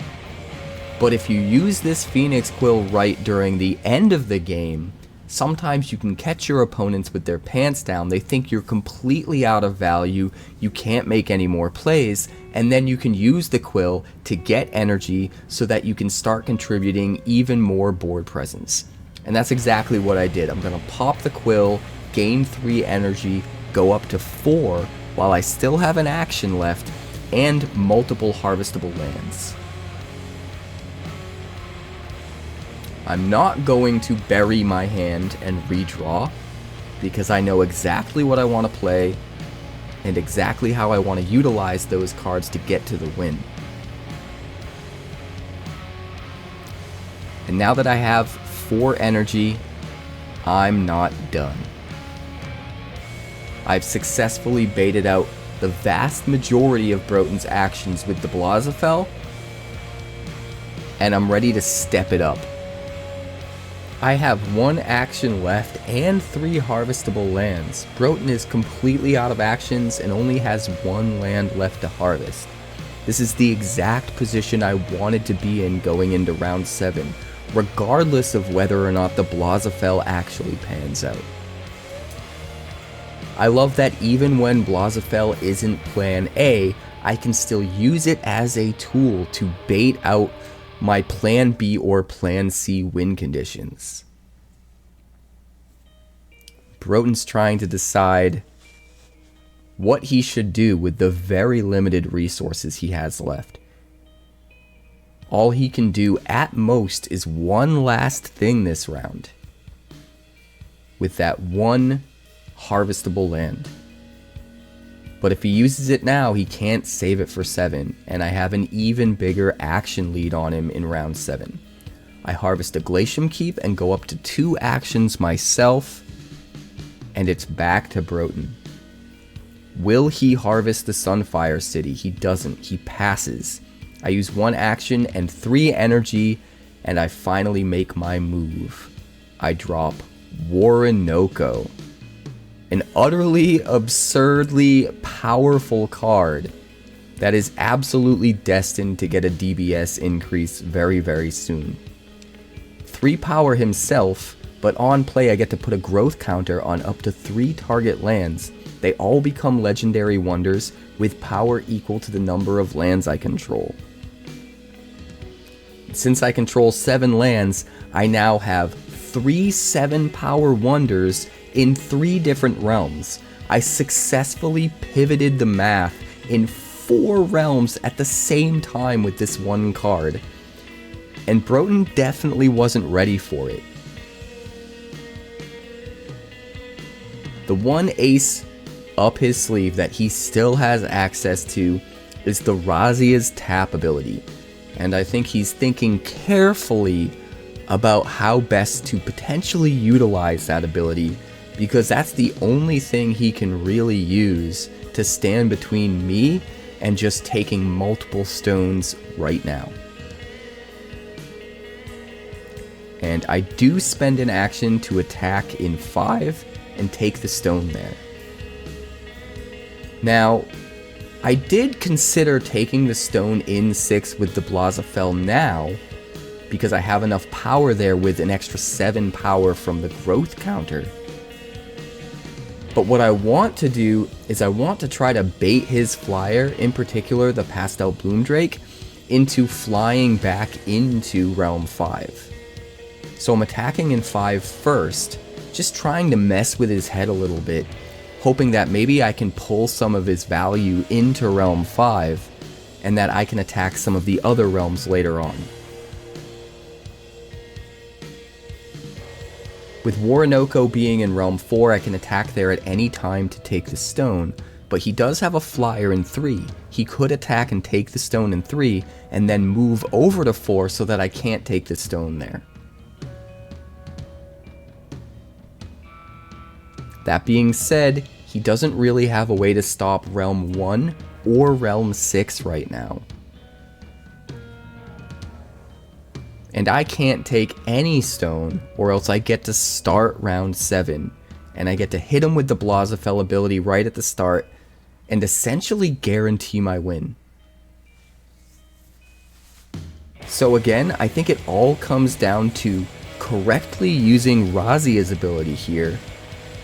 But if you use this Phoenix Quill right during the end of the game, sometimes you can catch your opponents with their pants down. They think you're completely out of value, you can't make any more plays, and then you can use the Quill to get energy so that you can start contributing even more board presence. And that's exactly what I did. I'm going to pop the Quill, gain 3 energy, go up to 4 while I still have an action left and multiple harvestable lands. I'm not going to bury my hand and redraw because I know exactly what I want to play and exactly how I want to utilize those cards to get to the win. And now that I have 4 energy, I'm not done. I've successfully baited out the vast majority of Broten's actions with the 𝐻𝑉𝑒𝐿, and I'm ready to step it up. I have 1 action left and 3 harvestable lands. Broten is completely out of actions and only has 1 land left to harvest. This is the exact position I wanted to be in going into round 7, regardless of whether or not the 𝐻𝑉𝑒𝐿 actually pans out. I love that even when 𝐻𝑉𝑒𝐿 isn't plan A, I can still use it as a tool to bait out my plan B or plan C win conditions. Broten's trying to decide what he should do with the very limited resources he has left. All he can do at most is one last thing this round, with that 1 harvestable land. But if he uses it now, he can't save it for 7, and I have an even bigger action lead on him in round 7. I harvest a Glacium Keep and go up to 2 actions myself, and it's back to Broten. Will he harvest the Sunfire City? He doesn't. He passes. I use 1 action and 3 energy, and I finally make my move. I drop Orinoco, an utterly, absurdly powerful card that is absolutely destined to get a DBS increase very, very soon. 3 power himself, but on play I get to put a growth counter on up to 3 target lands. They all become legendary wonders with power equal to the number of lands I control. Since I control 7 lands, I now have 3 7-power wonders in 3 different realms. I successfully pivoted the math in 4 realms at the same time with this 1 card. And Broten definitely wasn't ready for it. The one ace up his sleeve that he still has access to is the Razia's tap ability. And I think he's thinking carefully about how best to potentially utilize that ability, because that's the only thing he can really use to stand between me and just taking multiple stones right now. And I do spend an action to attack in 5 and take the stone there. Now, I did consider taking the stone in 6 with the Blazafell now, because I have enough power there with an extra 7 power from the growth counter. But what I want to do is I want to try to bait his flyer, in particular the Pastel Bloomdrake, into flying back into Realm 5. So I'm attacking in 5 first, just trying to mess with his head a little bit, hoping that maybe I can pull some of his value into Realm 5, and that I can attack some of the other realms later on. With Orinoco being in Realm 4, I can attack there at any time to take the stone, but he does have a flyer in 3. He could attack and take the stone in 3, and then move over to 4 so that I can't take the stone there. That being said, he doesn't really have a way to stop Realm 1 or Realm 6 right now. And I can't take any stone, or else I get to start round 7, and I get to hit him with the Blazafell ability right at the start, and essentially guarantee my win. So again, I think it all comes down to correctly using Razia's ability here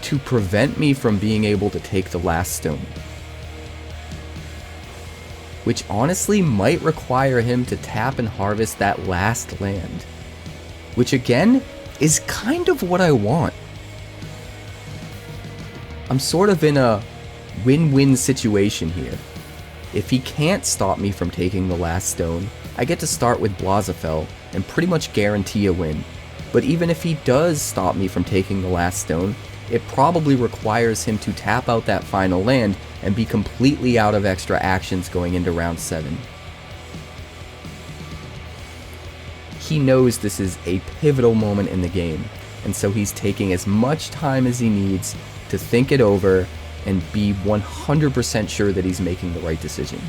to prevent me from being able to take the last stone. Which honestly might require him to tap and harvest that last land. Which again, is kind of what I want. I'm sort of in a win-win situation here. If he can't stop me from taking the last stone, I get to start with Blazafell and pretty much guarantee a win. But even if he does stop me from taking the last stone, it probably requires him to tap out that final land and be completely out of extra actions going into round 7. He knows this is a pivotal moment in the game, and so he's taking as much time as he needs to think it over and be 100% sure that he's making the right decision.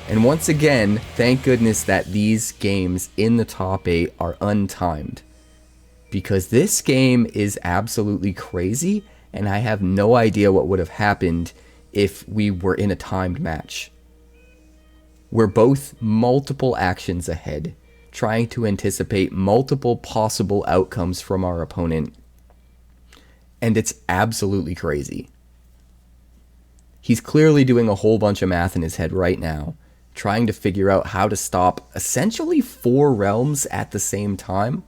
And once again, thank goodness that these games in the top 8 are untimed, because this game is absolutely crazy, and I have no idea what would have happened if we were in a timed match. We're both multiple actions ahead, trying to anticipate multiple possible outcomes from our opponent, and it's absolutely crazy. He's clearly doing a whole bunch of math in his head right now, trying to figure out how to stop essentially 4 realms at the same time.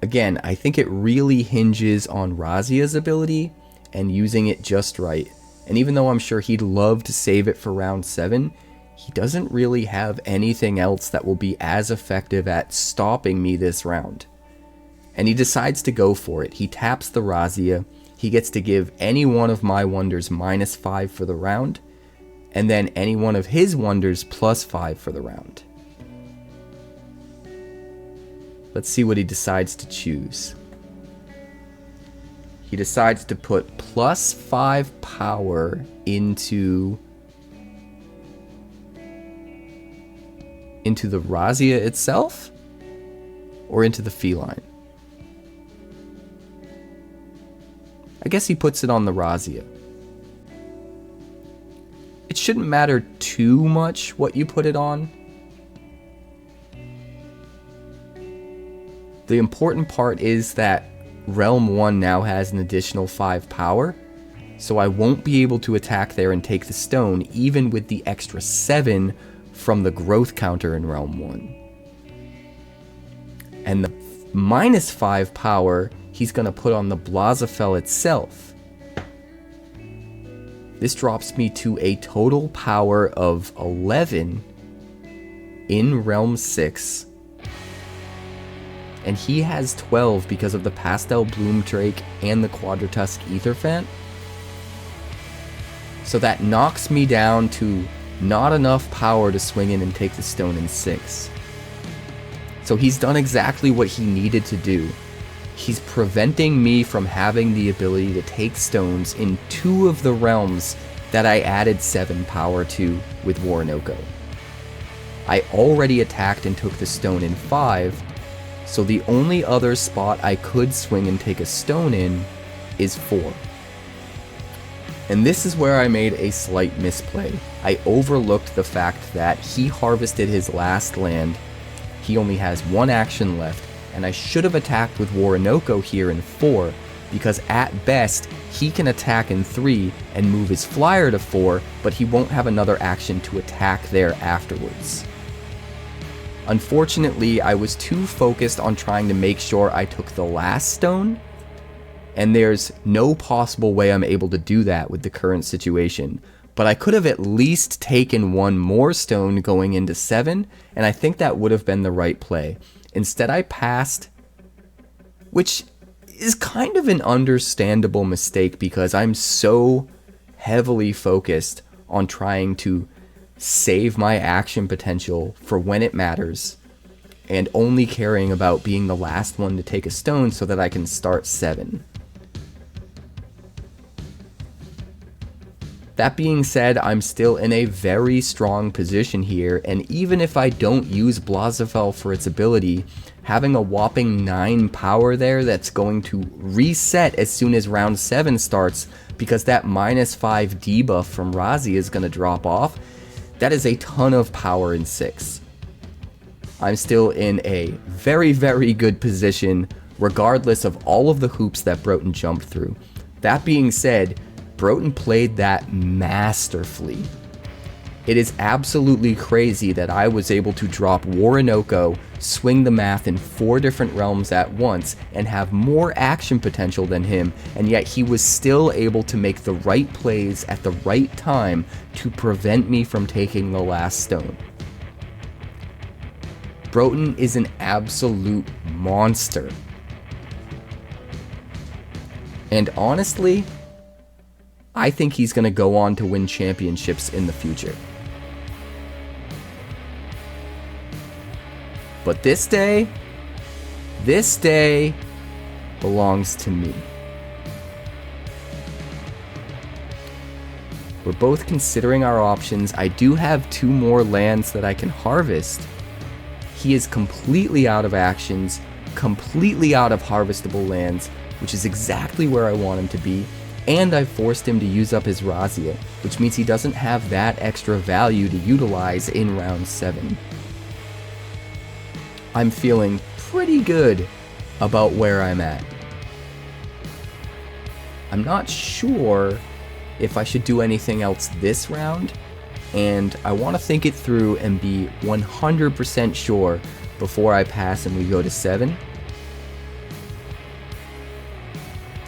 Again, I think it really hinges on Razia's ability and using it just right. And even though I'm sure he'd love to save it for round 7, he doesn't really have anything else that will be as effective at stopping me this round. And he decides to go for it. He taps the Razia. He gets to give any one of my wonders -5 for the round. and then any one of his wonders plus 5 for the round. Let's see what he decides to choose. He decides to put plus 5 power into the Razzia itself, or into the feline. I guess he puts it on the Razzia. It shouldn't matter too much what you put it on. The important part is that Realm 1 now has an additional 5 power, so I won't be able to attack there and take the stone, even with the extra 7 from the growth counter in Realm 1. And the minus 5 power, he's going to put on the Blaziphel itself. This drops me to a total power of 11 in Realm 6. And he has 12 because of the Pastel Bloom Drake and the Quadratusk Aetherfant. So that knocks me down to not enough power to swing in and take the stone in 6. So he's done exactly what he needed to do. He's preventing me from having the ability to take stones in 2 of the realms that I added 7 power to with Oronoco. I already attacked and took the stone in 5, so the only other spot I could swing and take a stone in is 4. And this is where I made a slight misplay. I overlooked the fact that he harvested his last land, he only has 1 action left, and I should have attacked with Oronoco here in 4, because at best, he can attack in 3 and move his flyer to 4, but he won't have another action to attack there afterwards. Unfortunately, I was too focused on trying to make sure I took the last stone, and there's no possible way I'm able to do that with the current situation. But I could have at least taken 1 more stone going into 7, and I think that would have been the right play. Instead, I passed, which is kind of an understandable mistake because I'm so heavily focused on trying to save my action potential for when it matters, and only caring about being the last one to take a stone so that I can start 7. That being said, I'm still in a very strong position here, and even if I don't use Blaziphel for its ability, having a whopping 9 power there that's going to reset as soon as round 7 starts, because that minus 5 debuff from Razi is going to drop off, that is a ton of power in 6. I'm still in a very, very good position, regardless of all of the hoops that Broten jumped through. That being said, Broten played that masterfully. It is absolutely crazy that I was able to drop Oronoco, swing the math in 4 different realms at once, and have more action potential than him, and yet he was still able to make the right plays at the right time to prevent me from taking the last stone. Broten is an absolute monster. And honestly, I think he's going to go on to win championships in the future. But this day belongs to me. We're both considering our options. I do have 2 more lands that I can harvest. He is completely out of actions, completely out of harvestable lands, which is exactly where I want him to be. And I forced him to use up his Razzia, which means he doesn't have that extra value to utilize in round 7. I'm feeling pretty good about where I'm at. I'm not sure if I should do anything else this round, and I want to think it through and be 100% sure before I pass and we go to 7.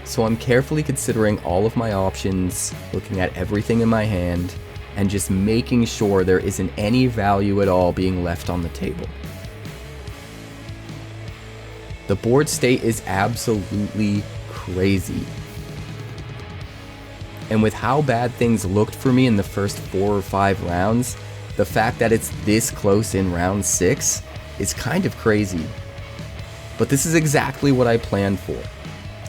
So I'm carefully considering all of my options, looking at everything in my hand, and just making sure there isn't any value at all being left on the table. The board state is absolutely crazy. And with how bad things looked for me in the first 4 or 5 rounds, the fact that it's this close in round 6 is kind of crazy. But this is exactly what I planned for.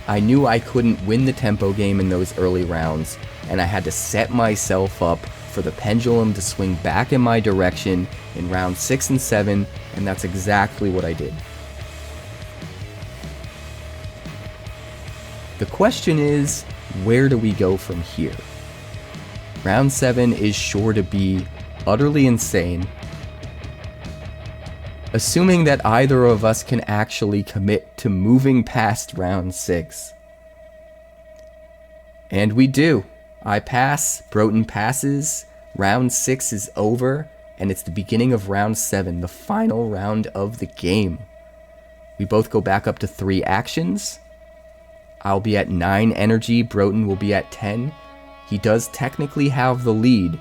I knew I couldn't win the tempo game in those early rounds, and I had to set myself up for the pendulum to swing back in my direction in round 6 and 7, and that's exactly what I did. The question is, where do we go from here? Round 7 is sure to be utterly insane, assuming that either of us can actually commit to moving past round 6. And we do. I pass, Broughton passes, round 6 is over, and it's the beginning of round 7, the final round of the game. We both go back up to 3 actions. I'll be at 9 energy, Broughton will be at 10. He does technically have the lead,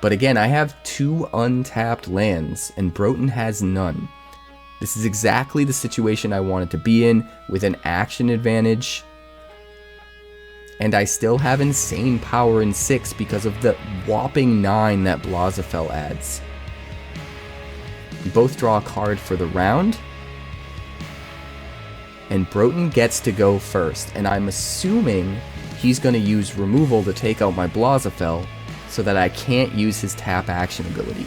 but again, I have 2 untapped lands, and Broughton has none. This is exactly the situation I wanted to be in, with an action advantage. And I still have insane power in 6 because of the whopping 9 that 𝑪𝑨𝑷𝑰𝐄𝐵 adds. We both draw a card for the round, and Broughton gets to go first, and I'm assuming he's going to use removal to take out my 𝑪𝑨𝑷𝑰𝐄𝐵 so that I can't use his tap action ability.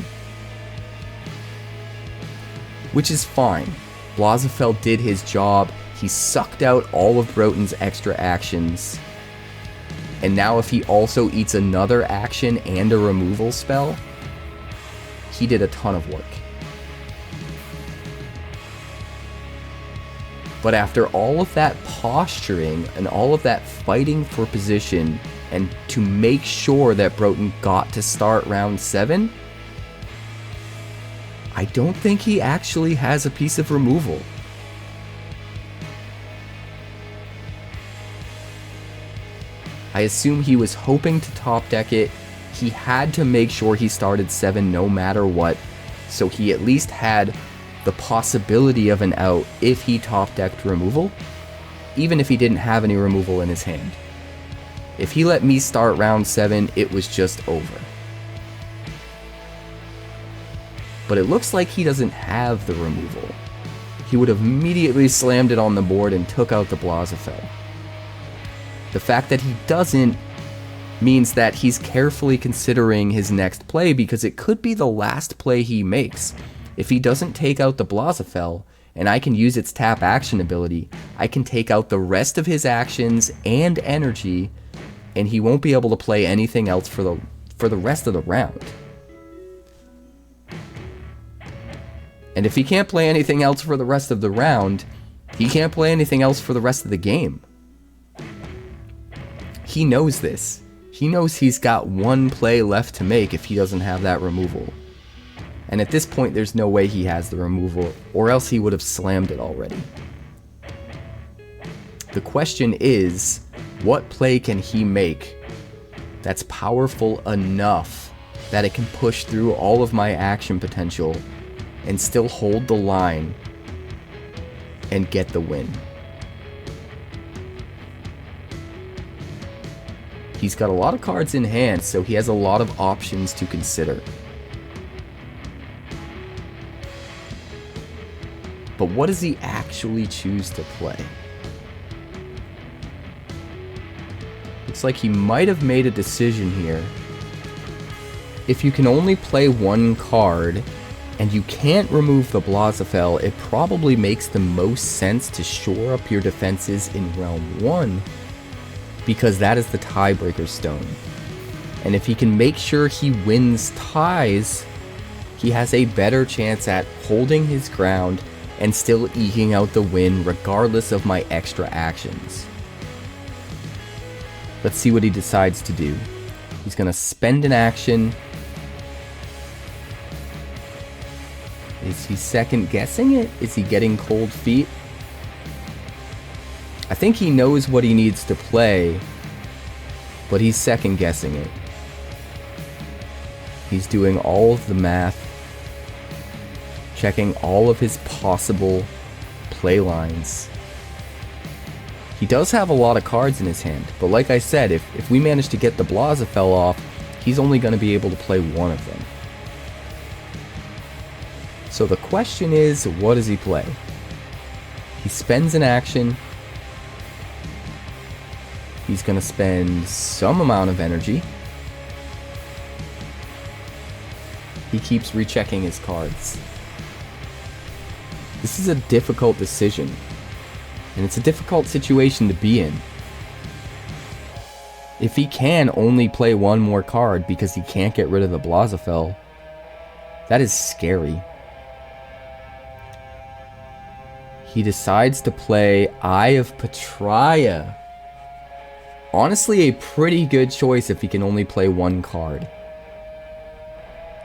Which is fine. 𝑪𝑨𝑷𝑰𝐄𝐵 did his job, he sucked out all of Broughton's extra actions, and now if he also eats another action and a removal spell, he did a ton of work. But after all of that posturing and all of that fighting for position and to make sure that Broughton got to start round 7, I don't think he actually has a piece of removal. I assume he was hoping to top deck it. He had to make sure he started 7 no matter what, so he at least had the possibility of an out if he top decked removal, even if he didn't have any removal in his hand. If he let me start round 7, it was just over. But it looks like he doesn't have the removal. He would have immediately slammed it on the board and took out the 𝑪𝑨𝑷𝑰𝐄𝐵. The fact that he doesn't means that he's carefully considering his next play, because it could be the last play he makes. If he doesn't take out the 𝑪𝑨𝑷𝑰𝐄𝐵, and I can use its tap action ability, I can take out the rest of his actions and energy, and he won't be able to play anything else for the rest of the round. And if he can't play anything else for the rest of the round, he can't play anything else for the rest of the game. He knows this. He knows he's got 1 play left to make if he doesn't have that removal. And at this point, there's no way he has the removal, or else he would have slammed it already. The question is, what play can he make that's powerful enough that it can push through all of my action potential and still hold the line and get the win? He's got a lot of cards in hand, so he has a lot of options to consider. But what does he actually choose to play? Looks like he might have made a decision here. If you can only play 1 card, and you can't remove the 𝑪𝑨𝑷𝑰𝐄𝐵, it probably makes the most sense to shore up your defenses in realm 1, because that is the tiebreaker stone. And if he can make sure he wins ties, he has a better chance at holding his ground and still eking out the win regardless of my extra actions. Let's see what he decides to do. He's going to spend an action. Is he second guessing it? Is he getting cold feet? I think he knows what he needs to play, but he's second guessing it. He's doing all of the math, checking all of his possible play lines. He does have a lot of cards in his hand, but like I said, if we manage to get the 𝑪𝑍𝑵𝐵 off, he's only going to be able to play one of them. So the question is, what does he play? He spends an action. He's going to spend some amount of energy. He keeps rechecking his cards. This is a difficult decision, and it's a difficult situation to be in. If he can only play one more card because he can't get rid of the 𝑪𝑍𝑵𝐵, that is scary. He decides to play 𝐼𝐼𝐽. Honestly, a pretty good choice if he can only play one card.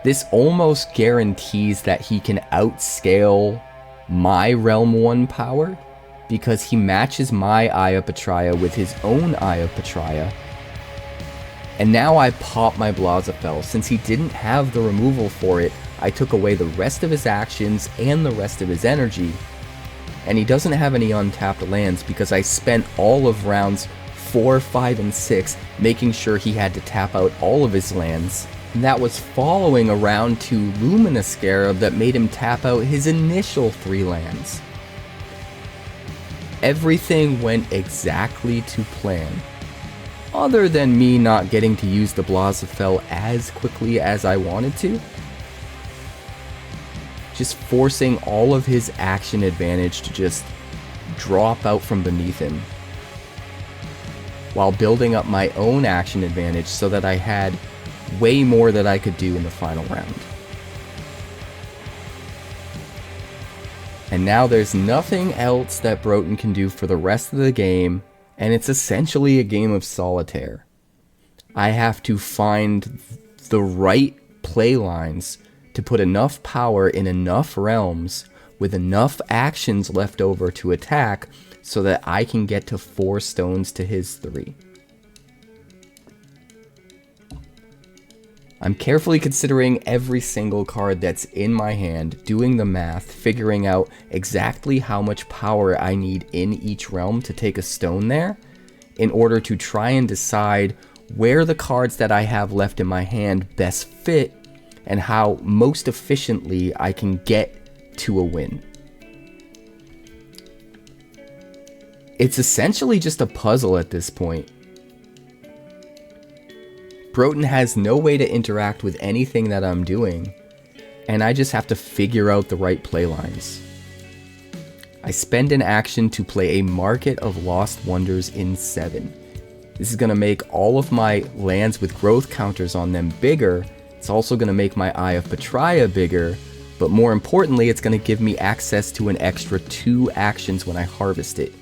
This almost guarantees that he can outscale my Realm 1 power, because he matches my 𝐼𝐼𝐽 with his own 𝐼𝐼𝐽. And now I pop my 𝑪𝑍𝑵𝐵. Since he didn't have the removal for it, I took away the rest of his actions and the rest of his energy. And he doesn't have any untapped lands because I spent all of rounds 4, 5, and 6 making sure he had to tap out all of his lands. And that was following a round 2 Lumina Scarab that made him tap out his initial 3 lands. Everything went exactly to plan. Other than me not getting to use the 𝑪𝑍𝑵𝐵 as quickly as I wanted to. Just forcing all of his action advantage to just drop out from beneath him, while building up my own action advantage so that I had way more that I could do in the final round. And now there's nothing else that Broten can do for the rest of the game, and it's essentially a game of solitaire. I have to find the right play lines to put enough power in enough realms with enough actions left over to attack so that I can get to 4 stones to his 3. I'm carefully considering every single card that's in my hand, doing the math, figuring out exactly how much power I need in each realm to take a stone there, in order to try and decide where the cards that I have left in my hand best fit, and how most efficiently I can get to a win. It's essentially just a puzzle at this point. Broten has no way to interact with anything that I'm doing, and I just have to figure out the right play lines. I spend an action to play a Market of Lost Wonders in 7. This is going to make all of my lands with growth counters on them bigger. It's also going to make my Eye of Betrayal bigger, but more importantly, it's going to give me access to an extra 2 actions when I harvest it.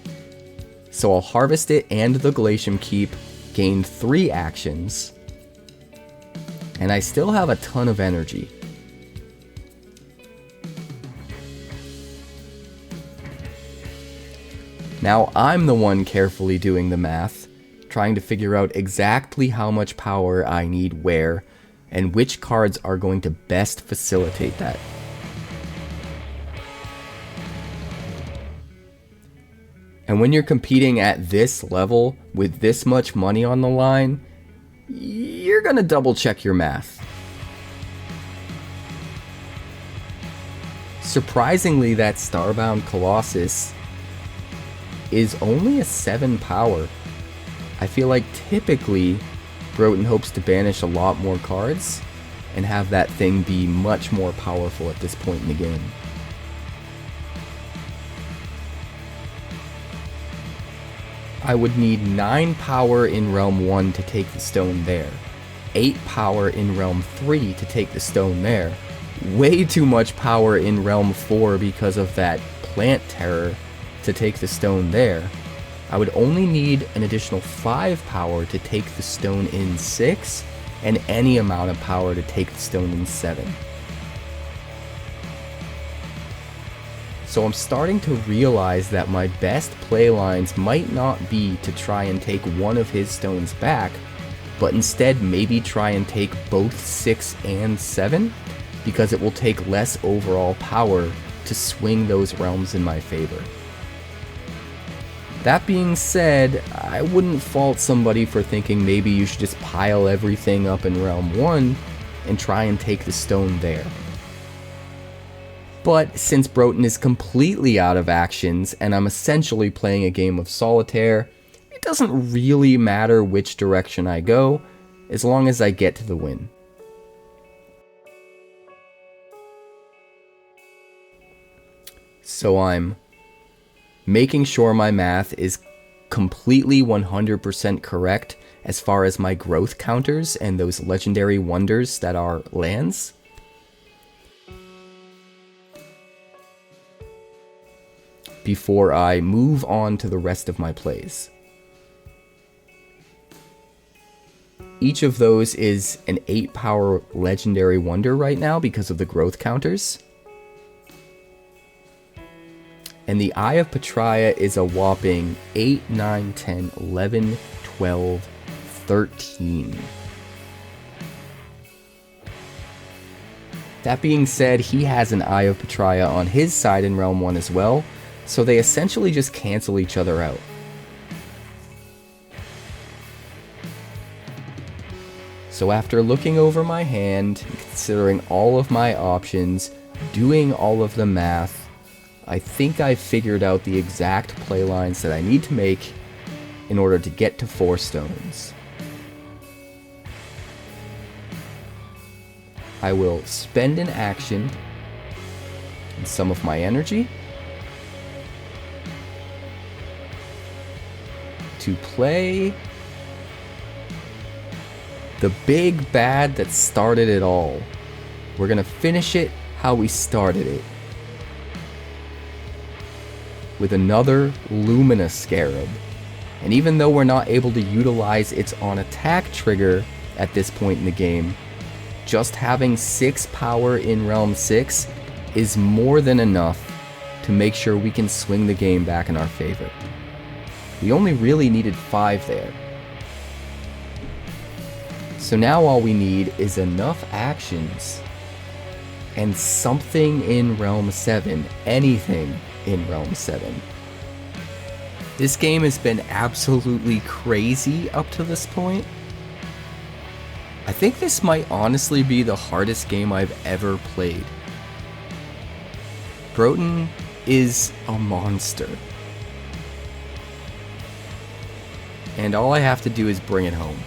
So I'll harvest it and the Glacium Keep, gain 3 actions, and I still have a ton of energy. Now I'm the one carefully doing the math, trying to figure out exactly how much power I need where, and which cards are going to best facilitate that. And when you're competing at this level with this much money on the line, you're gonna double check your math. Surprisingly, that Starbound Colossus is only a 7 power. I feel like typically Broten hopes to banish a lot more cards and have that thing be much more powerful at this point in the game. I would need 9 power in Realm 1 to take the stone there, 8 power in Realm 3 to take the stone there, way too much power in Realm 4 because of that plant terror to take the stone there. I would only need an additional 5 power to take the stone in 6, and any amount of power to take the stone in 7. So I'm starting to realize that my best play lines might not be to try and take one of his stones back, but instead maybe try and take both 6 and 7, because it will take less overall power to swing those realms in my favor. That being said, I wouldn't fault somebody for thinking maybe you should just pile everything up in Realm 1 and try and take the stone there. But since Broten is completely out of actions and I'm essentially playing a game of solitaire, it doesn't really matter which direction I go, as long as I get to the win. So I'm making sure my math is completely 100% correct as far as my growth counters and those legendary wonders that are lands. Before I move on to the rest of my plays. Each of those is an 8 power legendary wonder right now because of the growth counters. And the Eye of Petraea is a whopping 8, 9, 10, 11, 12, 13. That being said, he has an Eye of Petraea on his side in Realm 1 as well, so they essentially just cancel each other out. So after looking over my hand, considering all of my options, doing all of the math, I think I figured out the exact play lines that I need to make in order to get to 4 stones. I will spend an action and some of my energy to play the big bad that started it all. We're gonna finish it how we started it. With another Lumina Scarab. And even though we're not able to utilize its on attack trigger at this point in the game, just having 6 power in Realm 6 is more than enough to make sure we can swing the game back in our favor. We only really needed 5 there. So now all we need is enough actions and something in Realm 7, anything in Realm 7. This game has been absolutely crazy up to this point. I think this might honestly be the hardest game I've ever played. Broten is a monster. And all I have to do is bring it home.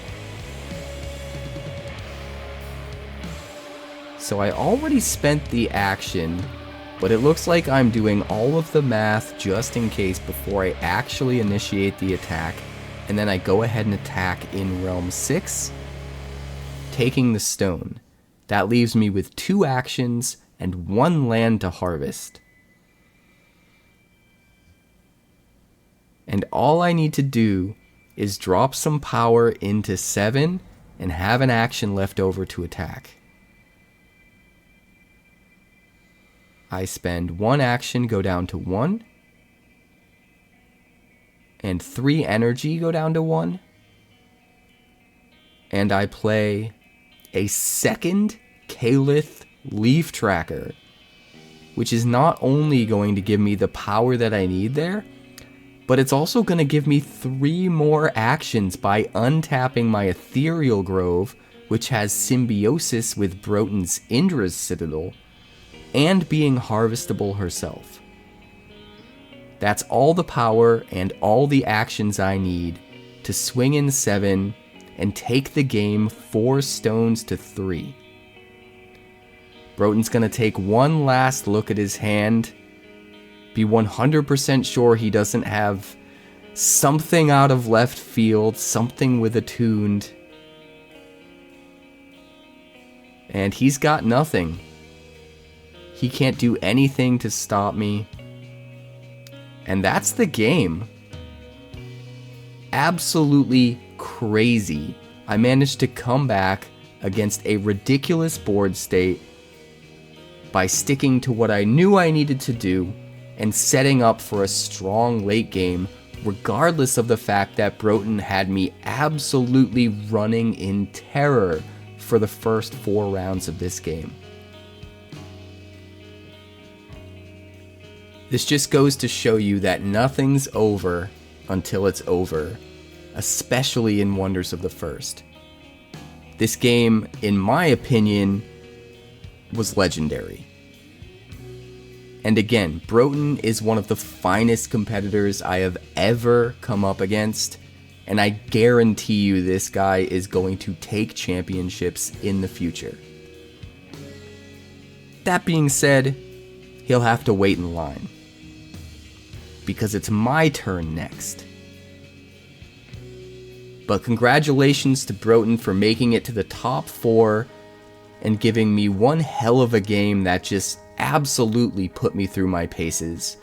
So I already spent the action, but it looks like I'm doing all of the math just in case before I actually initiate the attack, and then I go ahead and attack in Realm 6, taking the stone. That leaves me with 2 actions and 1 land to harvest. And all I need to do is drop some power into 7 and have an action left over to attack. I spend 1 action, go down to 1, and 3 energy, go down to 1, and I play a second Calyth Leaf Tracker, which is not only going to give me the power that I need there, but it's also going to give me 3 more actions by untapping my Ethereal Grove, which has symbiosis with Broten's Indra's Citadel, and being harvestable herself. That's all the power and all the actions I need to swing in 7 and take the game 4 stones to 3. Broten's gonna take one last look at his hand, be 100% sure he doesn't have something out of left field, something with attuned, and he's got nothing. He can't do anything to stop me. And that's the game. Absolutely crazy. I managed to come back against a ridiculous board state by sticking to what I knew I needed to do and setting up for a strong late game, regardless of the fact that Broten had me absolutely running in terror for the first 4 rounds of this game. This just goes to show you that nothing's over until it's over, especially in Wonders of the First. This game, in my opinion, was legendary. And again, Broten is one of the finest competitors I have ever come up against, and I guarantee you this guy is going to take championships in the future. That being said, he'll have to wait in line, because it's my turn next. But congratulations to Broten for making it to the top 4 and giving me one hell of a game that just absolutely put me through my paces.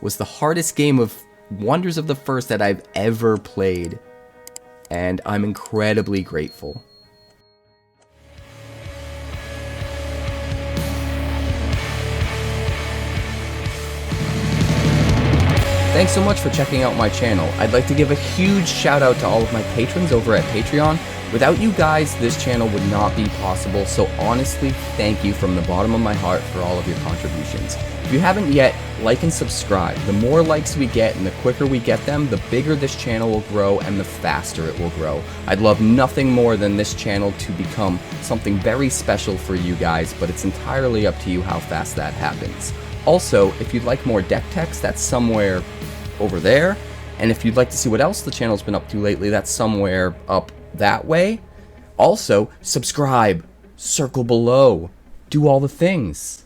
Was the hardest game of Wonders of the First that I've ever played, and I'm incredibly grateful. Thanks so much for checking out my channel. I'd like to give a huge shout out to all of my patrons over at Patreon. Without you guys, this channel would not be possible, so honestly, thank you from the bottom of my heart for all of your contributions. If you haven't yet, like and subscribe. The more likes we get and the quicker we get them, the bigger this channel will grow and the faster it will grow. I'd love nothing more than this channel to become something very special for you guys, but it's entirely up to you how fast that happens. Also, if you'd like more deck text, that's somewhere over there. And if you'd like to see what else the channel's been up to lately, that's somewhere up that way. Also, subscribe, circle below, do all the things.